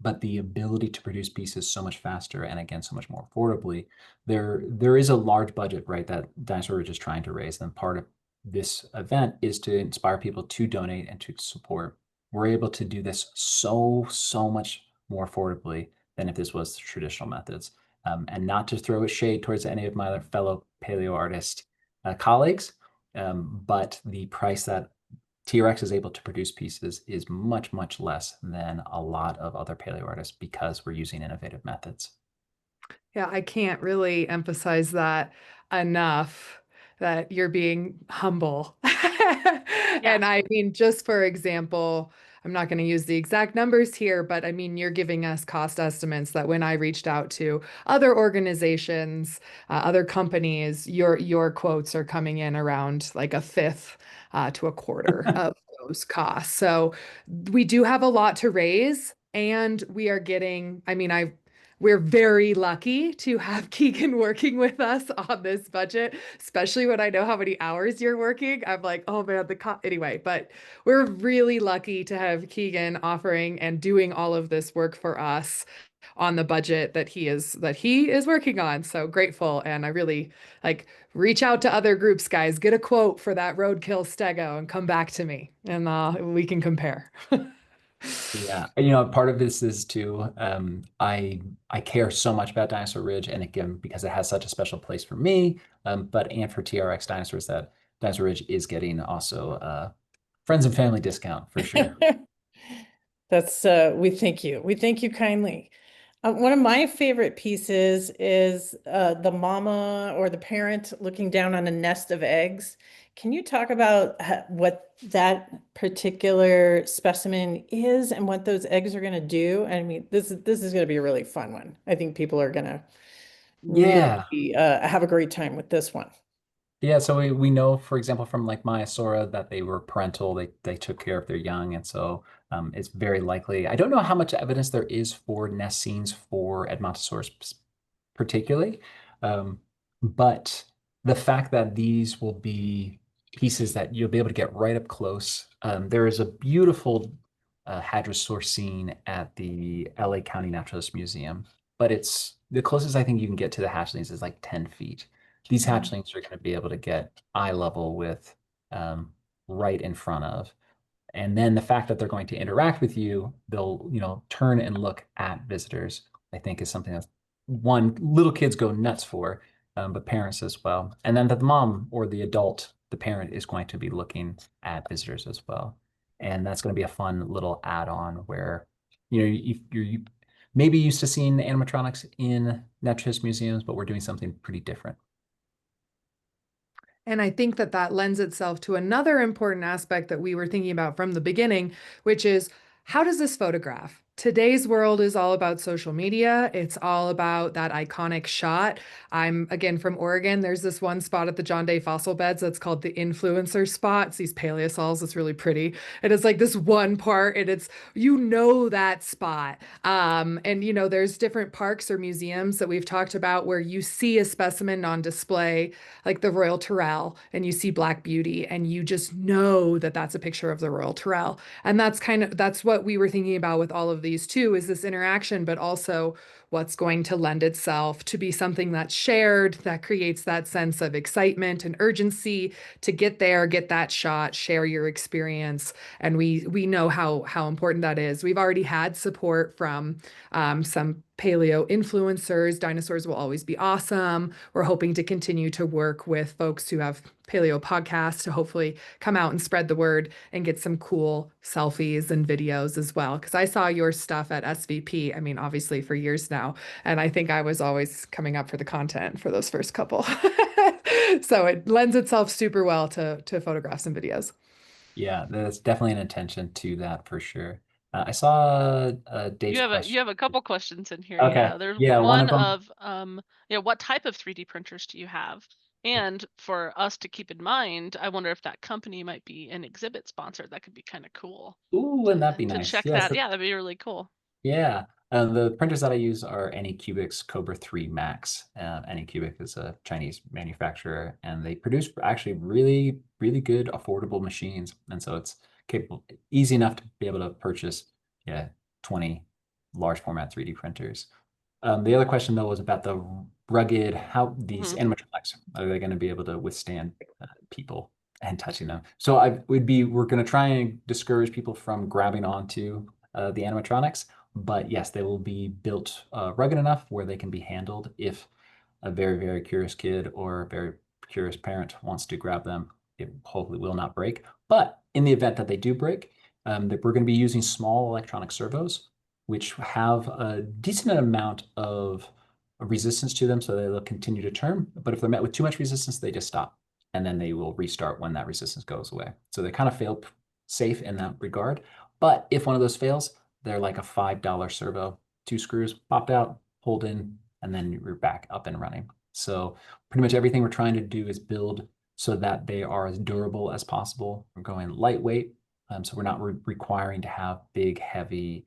But the ability to produce pieces so much faster and again so much more affordably, there is a large budget, right, that Dinosaur Ridge is trying to raise. And part of this event is to inspire people to donate and to support. We're able to do this so much more affordably than if this was the traditional methods. And not to throw a shade towards any of my fellow paleo artist colleagues, but the price that T-Rex is able to produce pieces is much less than a lot of other paleo artists because we're using innovative methods. Yeah, I can't really emphasize that enough that you're being humble. Yeah. And I mean, just for example, I'm not going to use the exact numbers here, but I mean, you're giving us cost estimates that when I reached out to other organizations, other companies, your quotes are coming in around like a fifth to a quarter of those costs. So we do have a lot to raise, and we are getting, I mean, we're very lucky to have Keegan working with us on this budget, especially when I know how many hours you're working. I'm like, oh man, anyway, but we're really lucky to have Keegan offering and doing all of this work for us on the budget that he is working on. So grateful. And I really like reach out to other groups, guys, get a quote for that roadkill stego and come back to me and we can compare. Yeah, part of this is too, I care so much about Dinosaur Ridge, and again, because it has such a special place for me, but and for TRX Dinosaurs, that Dinosaur Ridge is getting also friends and family discount for sure. That's we thank you. We thank you kindly. One of my favorite pieces is the mama or the parent looking down on a nest of eggs. Can you talk about what that particular specimen is and what those eggs are going to do? I mean, this is going to be a really fun one. I think people are going to Yeah. really have a great time with this one. Yeah, so we know, for example, from like Maiasaura that they were parental, they took care of their young, and so it's very likely. I don't know how much evidence there is for nest scenes for Edmontosaurus particularly, um, but the fact that these will be pieces that you'll be able to get right up close. There is a beautiful hadrosaur scene at the LA County Naturalist Museum, but it's the closest I think you can get to the hatchlings is like 10 feet. These hatchlings are going to be able to get eye level with right in front of. And then the fact that they're going to interact with you, they'll, turn and look at visitors, I think is something that one, little kids go nuts for, but parents as well. And then that the mom or the adult, the parent is going to be looking at visitors as well. And that's going to be a fun little add-on where, you're maybe used to seeing animatronics in naturalist museums, but we're doing something pretty different. And I think that that lends itself to another important aspect that we were thinking about from the beginning, which is how does this photograph? today's world is all about social media. It's all about that iconic shot. I'm again from Oregon. There's this one spot at the John Day fossil beds that's called the influencer spot. It's these paleosols. It's really pretty. And it's like this one part, and it's, you know, that spot. And you know, there's different parks or museums that we've talked about where you see a specimen on display, like the Royal Tyrrell, and you see Black Beauty, and you just know that that's a picture of the Royal Tyrrell. And that's what we were thinking about with all of these too, is this interaction, but also what's going to lend itself to be something that's shared, that creates that sense of excitement and urgency to get there, get that shot, share your experience. And we know how important that is. We've already had support from some paleo influencers. Dinosaurs will always be awesome. We're hoping to continue to work with folks who have paleo podcasts to hopefully come out and spread the word and get some cool selfies and videos as well. Because I saw your stuff at SVP, I mean, obviously for years now, and I think I was always coming up for the content for those first couple. So it lends itself super well to photographs and videos. Yeah, there's definitely an intention to that for sure. I saw Dave's question. You have a couple questions in here. Okay. Yeah, there's Yeah, one one of them. of yeah, what type of 3D printers do you have? And for us to keep in mind, I wonder if that company might be an exhibit sponsor. That could be kind of cool Ooh, wouldn't that be to nice? check Yes. that. Yeah, that'd be really cool. Yeah. The printers that I use are Anycubic's Cobra 3 Max. Anycubic is a Chinese manufacturer, and they produce actually really, really good, affordable machines. And so it's capable, easy enough to be able to purchase, 20 large format 3D printers. The other question though was about the rugged, how these animatronics, are they going to be able to withstand people and touching them? So we're going to try and discourage people from grabbing onto the animatronics, but yes, they will be built rugged enough where they can be handled if a very, very curious kid or a very curious parent wants to grab them. It hopefully will not break. But in the event that they do break, that we're going to be using small electronic servos, which have a decent amount of resistance to them, so they'll continue to turn. But if they're met with too much resistance, they just stop, and then they will restart when that resistance goes away. So they kind of fail safe in that regard. But if one of those fails, they're like a $5 servo, 2 screws popped out, hold in, and then you're back up and running. So pretty much everything we're trying to do is build so that they are as durable as possible. We're going lightweight, so we're not requiring to have big, heavy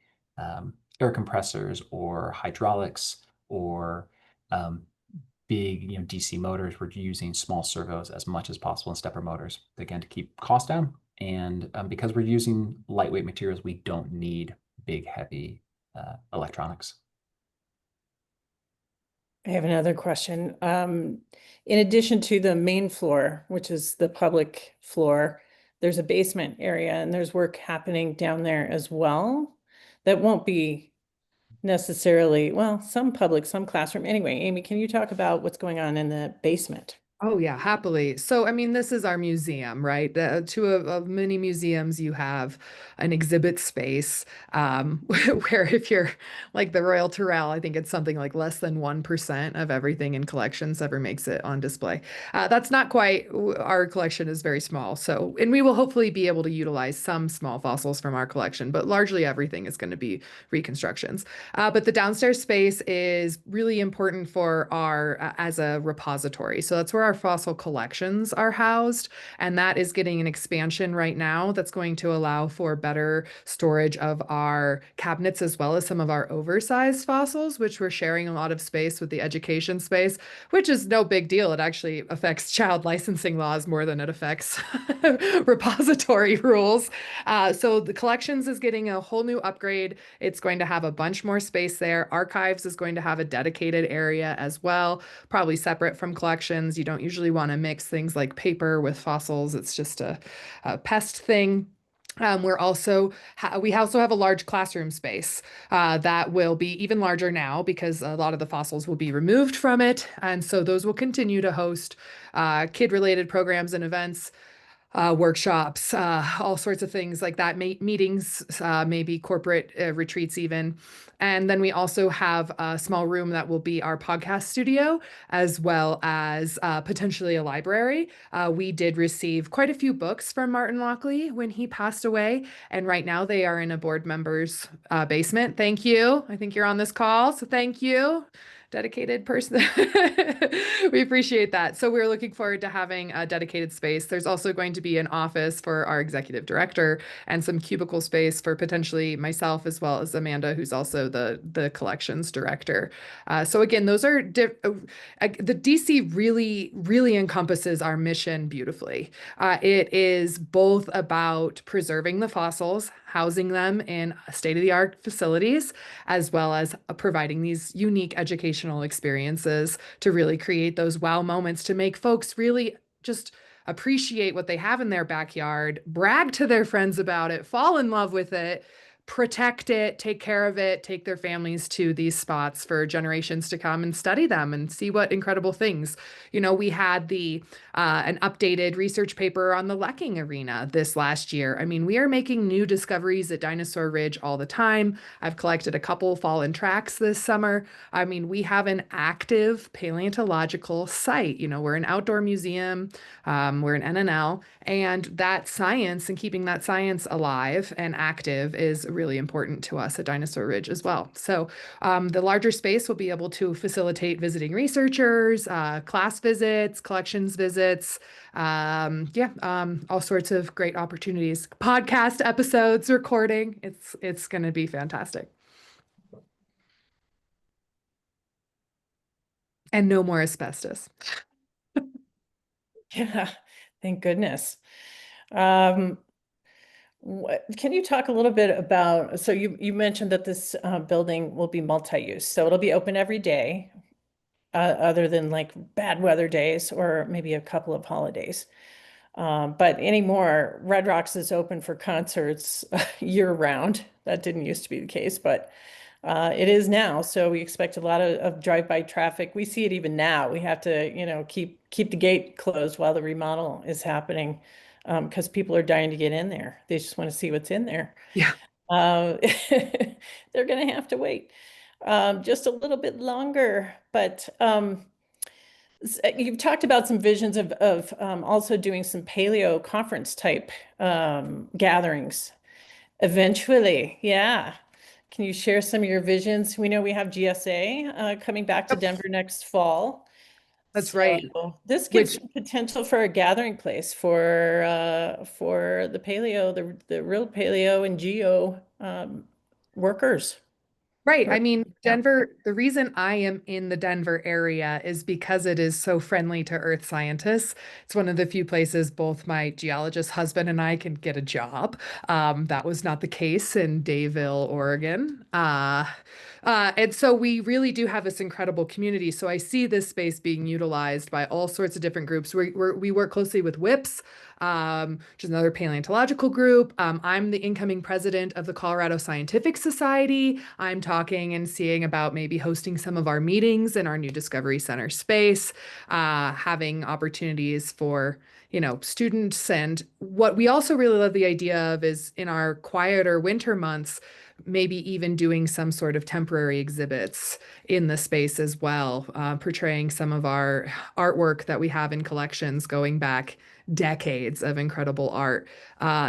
air compressors or hydraulics or big DC motors. We're using small servos as much as possible and stepper motors, again, to keep costs down. And because we're using lightweight materials, we don't need big, heavy electronics. I have another question. In addition to the main floor, which is the public floor, there's a basement area and there's work happening down there as well. That won't be necessarily, well, some public, some classroom. Anyway, Amy, can you talk about what's going on in the basement? Oh yeah, happily. So, I mean, this is our museum, right? Two of many museums, you have an exhibit space where if you're like the Royal Tyrrell, I think it's something like less than 1% of everything in collections ever makes it on display. That's not quite, our collection is very small. So, and we will hopefully be able to utilize some small fossils from our collection, but largely everything is going to be reconstructions. But the downstairs space is really important for our, as a repository. So that's where our fossil collections are housed, and that is getting an expansion right now that's going to allow for better storage of our cabinets as well as some of our oversized fossils, which we're sharing a lot of space with the education space, which is no big deal. It actually affects child licensing laws more than it affects repository rules. So the collections is getting a whole new upgrade. It's going to have a bunch more space there. Archives is going to have a dedicated area as well, probably separate from collections. You don't usually want to mix things like paper with fossils. It's just a pest thing. We also have a large classroom space that will be even larger now because a lot of the fossils will be removed from it. And so those will continue to host kid-related programs and events. workshops, all sorts of things like that, meetings, maybe corporate retreats even. And then we also have a small room that will be our podcast studio, as well as potentially a library. We did receive quite a few books from Martin Lockley when he passed away, and right now they are in a board member's basement. Thank you. I think you're on this call, so thank you. Dedicated person. We appreciate that. So we're looking forward to having a dedicated space. There's also going to be an office for our executive director and some cubicle space for potentially myself, as well as Amanda, who's also the collections director. So again, those are the DC really encompasses our mission beautifully. It is both about preserving the fossils, housing them in state-of-the-art facilities, as well as providing these unique educational experiences to really create those wow moments to make folks really just appreciate what they have in their backyard, brag to their friends about it, fall in love with it, protect it, take care of it, take their families to these spots for generations to come and study them and see what incredible things. We had an updated research paper on the Lecking Arena this last year. I mean, we are making new discoveries at Dinosaur Ridge all the time. I've collected a couple fallen tracks this summer. I mean, we have an active paleontological site. We're an outdoor museum. We're an NNL, and that science and keeping that science alive and active is really important to us at Dinosaur Ridge as well. So the larger space will be able to facilitate visiting researchers, class visits, collections visits, all sorts of great opportunities, podcast episodes, recording. It's going to be fantastic. And no more asbestos. Yeah, thank goodness. Can you talk a little bit about, so you mentioned that this building will be multi-use, so it'll be open every day, other than like bad weather days or maybe a couple of holidays. But anymore, Red Rocks is open for concerts year round. That didn't used to be the case, but it is now. So we expect a lot of drive-by traffic. We see it even now. We have to, keep the gate closed while the remodel is happening, because people are dying to get in there. They just want to see what's in there. Yeah. They're going to have to wait just a little bit longer, but you've talked about some visions of also doing some paleo conference type gatherings eventually. Yeah. Can you share some of your visions? We know we have GSA coming back to Denver next fall. That's right. This gives potential for a gathering place for the paleo, the real paleo and geo workers. Right. I mean, Denver, the reason I am in the Denver area is because it is so friendly to earth scientists. It's one of the few places both my geologist husband and I can get a job. That was not the case in Dayville, Oregon. And so we really do have this incredible community. So I see this space being utilized by all sorts of different groups. We work closely with WIPS, which is another paleontological group. I'm the incoming president of the Colorado Scientific Society. I'm talking and seeing about maybe hosting some of our meetings in our new Discovery Center space, having opportunities for students. And what we also really love the idea of is in our quieter winter months, maybe even doing some sort of temporary exhibits in the space as well, portraying some of our artwork that we have in collections going back decades of incredible art.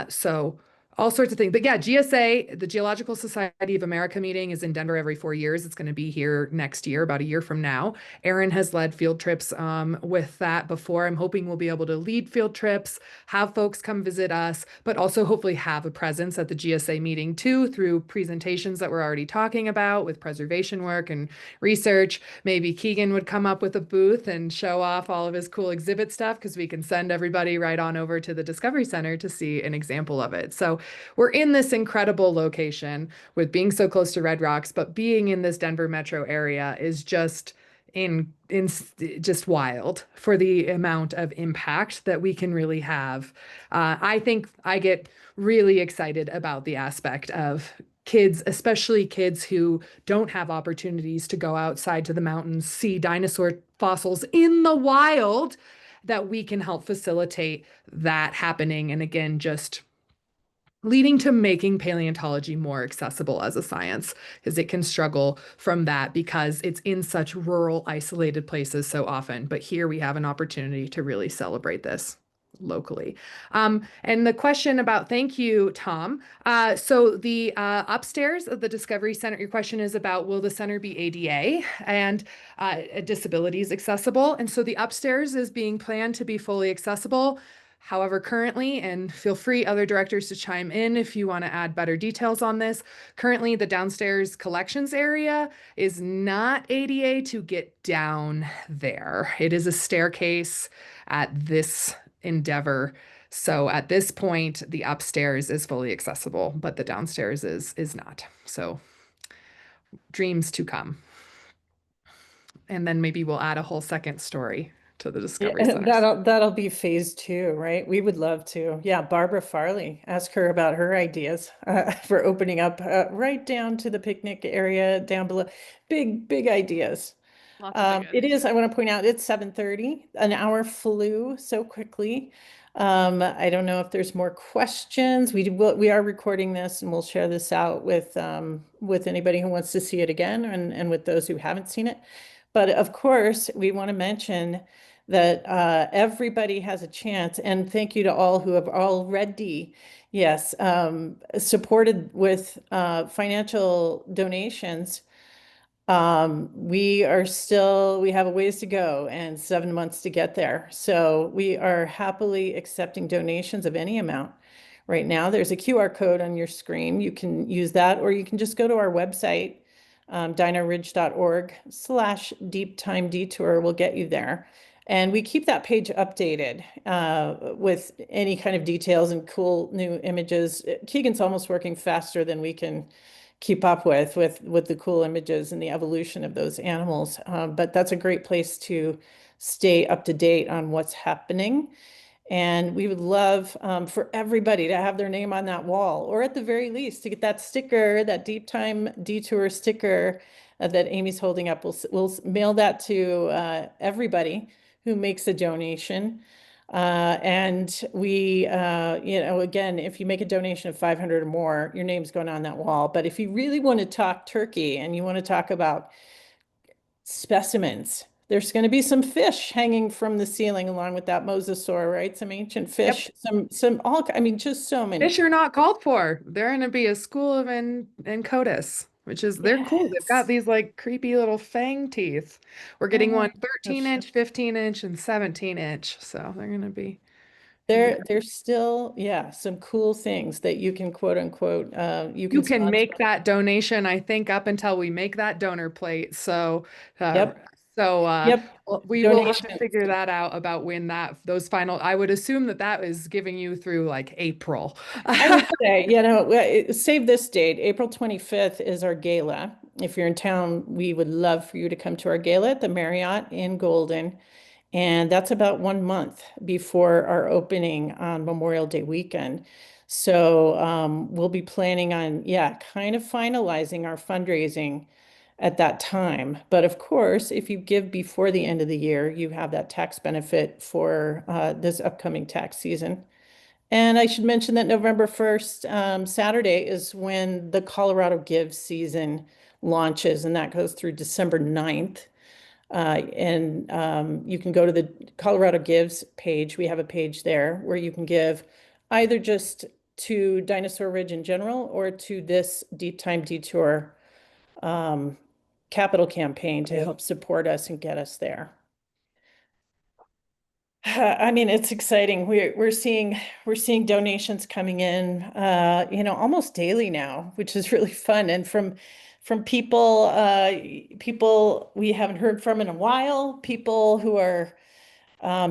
So all sorts of things. But yeah, GSA, the Geological Society of America meeting, is in Denver every 4 years. It's going to be here next year, about a year from now. Erin has led field trips with that before. I'm hoping we'll be able to lead field trips, have folks come visit us, but also hopefully have a presence at the GSA meeting too, through presentations that we're already talking about with preservation work and research. Maybe Keegan would come up with a booth and show off all of his cool exhibit stuff, because we can send everybody right on over to the Discovery Center to see an example of it. So we're in this incredible location with being so close to Red Rocks, but being in this Denver metro area is just just wild for the amount of impact that we can really have. I think I get really excited about the aspect of kids, especially kids who don't have opportunities to go outside to the mountains, see dinosaur fossils in the wild, that we can help facilitate that happening. And again, just leading to making paleontology more accessible as a science, because it can struggle from that because it's in such rural, isolated places so often. But here we have an opportunity to really celebrate this locally. And the question about, thank you, Tom. So the upstairs of the Discovery Center, your question is about, will the center be ADA and disabilities accessible? And so the upstairs is being planned to be fully accessible. However, currently, and feel free other directors to chime in if you want to add better details on this, currently the downstairs collections area is not ADA to get down there. It is a staircase at this endeavor. So at this point, the upstairs is fully accessible, but the downstairs is not. So dreams to come. And then maybe we'll add a whole second story to the Discovery Center. That'll be phase 2, right? We would love to. Yeah, Barbara Farley, ask her about her ideas for opening up right down to the picnic area down below. Big ideas. Lots of big It ideas. is, I want to point out, it's 7:30. An hour flew so quickly. I don't know if there's more questions. We are recording this and we'll share this out with anybody who wants to see it again and with those who haven't seen it. But of course, we want to mention that everybody has a chance, and thank you to all who have already, yes, supported with financial donations. We have a ways to go and 7 months to get there. So we are happily accepting donations of any amount. Right now, there's a QR code on your screen. You can use that, or you can just go to our website, dinoridge.org/deep time detour will get you there. And we keep that page updated with any kind of details and cool new images. Keegan's almost working faster than we can keep up with the cool images and the evolution of those animals. But that's a great place to stay up to date on what's happening. And we would love for everybody to have their name on that wall, or at the very least to get that sticker, that Deep Time Detour sticker that Amy's holding up. We'll mail that to everybody who makes a donation. And we, again, if you make a donation of 500 or more, your name's going on that wall. But if you really want to talk turkey and you want to talk about specimens, there's going to be some fish hanging from the ceiling along with that mosasaur, right? Some ancient fish, just so many. Fish are not called for. They're going to be a school of Encodus, which is, they're cool. They've got these like creepy little fang teeth. We're getting one 13-inch, 15-inch, and 17-inch. So they're going to be. There's still, some cool things that you can quote unquote, you can make that donation, I think, up until we make that donor plate. So, we will have to figure that out about when those final, I would assume that is giving you through like April. I would say, save this date. April 25th is our gala. If you're in town, we would love for you to come to our gala at the Marriott in Golden. And that's about 1 month before our opening on Memorial Day weekend. So we'll be planning on, kind of finalizing our fundraising at that time. But of course, if you give before the end of the year, you have that tax benefit for this upcoming tax season. And I should mention that November 1st, Saturday, is when the Colorado Gives season launches, and that goes through December 9th. You can go to the Colorado Gives page. We have a page there where you can give either just to Dinosaur Ridge in general or to this Deep Time Detour capital campaign to help support us and get us there. I mean, it's exciting. We're seeing donations coming in, almost daily now, which is really fun. And from people we haven't heard from in a while, people who are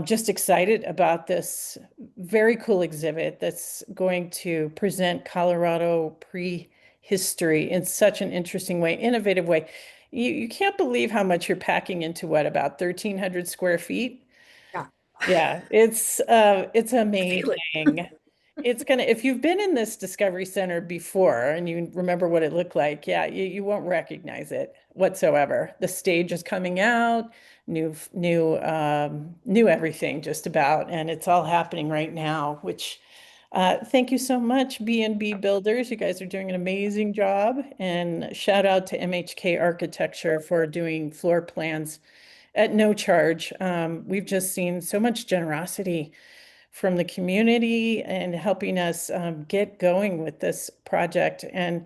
just excited about this very cool exhibit that's going to present Colorado prehistory in such an interesting way, innovative way. You can't believe how much you're packing into about 1,300 square feet. Yeah, it's amazing. It's gonna, if you've been in this Discovery Center before and you remember what it looked like, yeah, you won't recognize it whatsoever. The stage is coming out, new everything just about, and it's all happening right now, which thank you so much, B&B Builders. You guys are doing an amazing job. And shout out to MHK Architecture for doing floor plans at no charge. We've just seen so much generosity from the community and helping us get going with this project. And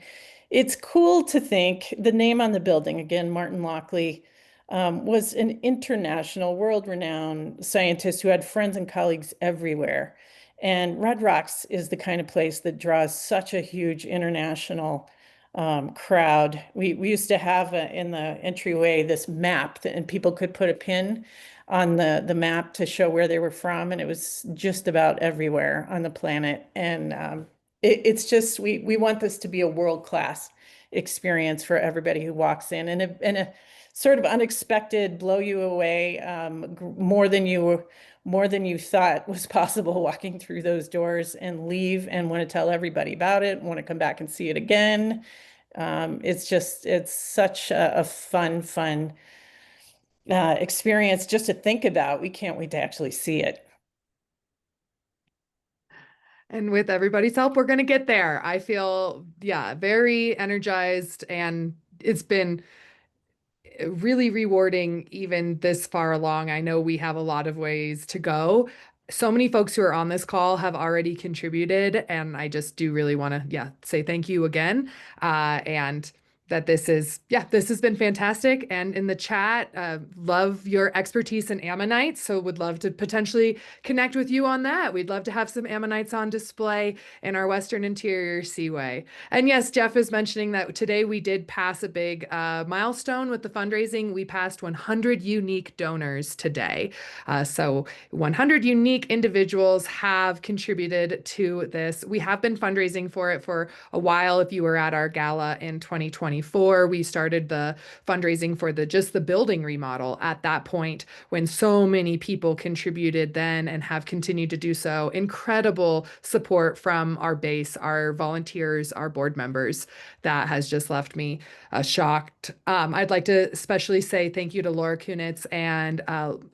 it's cool to think the name on the building, again, Martin Lockley, was an international, world-renowned scientist who had friends and colleagues everywhere. And Red Rocks is the kind of place that draws such a huge international crowd. We used to have in the entryway this map and people could put a pin on the map to show where they were from, and it was just about everywhere on the planet. And it's just we want this to be a world-class experience for everybody who walks in, and a sort of unexpected, blow you away, more than you thought was possible walking through those doors, and leave and want to tell everybody about it, want to come back and see it again. It's such a fun experience just to think about. We can't wait to actually see it. And with everybody's help, we're going to get there. I feel, yeah, very energized, and it's been really rewarding even this far along. I know we have a lot of ways to go. So many folks who are on this call have already contributed, and I just do really want to, yeah, say thank you again. And that this has been fantastic. And in the chat, love your expertise in ammonites. So would love to potentially connect with you on that. We'd love to have some ammonites on display in our Western Interior Seaway. And yes, Jeff is mentioning that today we did pass a big milestone with the fundraising. We passed 100 unique donors today. So 100 unique individuals have contributed to this. We have been fundraising for it for a while. If you were at our gala in 2024, we started the fundraising for just the building remodel at that point, when so many people contributed then and have continued to do so. Incredible support from our base, our volunteers, our board members. That has just left me shocked. I'd like to especially say thank you to Laura Kunitz and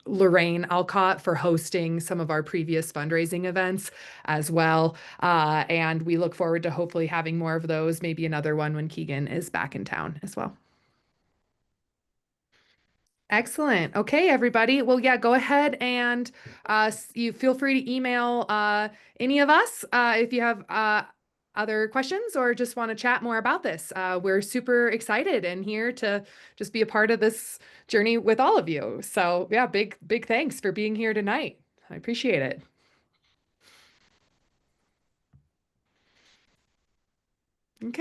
Lorraine Alcott for hosting some of our previous fundraising events as well. And we look forward to hopefully having more of those, maybe another one when Keegan is back in town as well. Excellent. Okay, everybody. Well, yeah, go ahead and you feel free to email any of us if you have other questions or just want to chat more about this. We're super excited and here to just be a part of this journey with all of you. So yeah, big thanks for being here tonight. I appreciate it.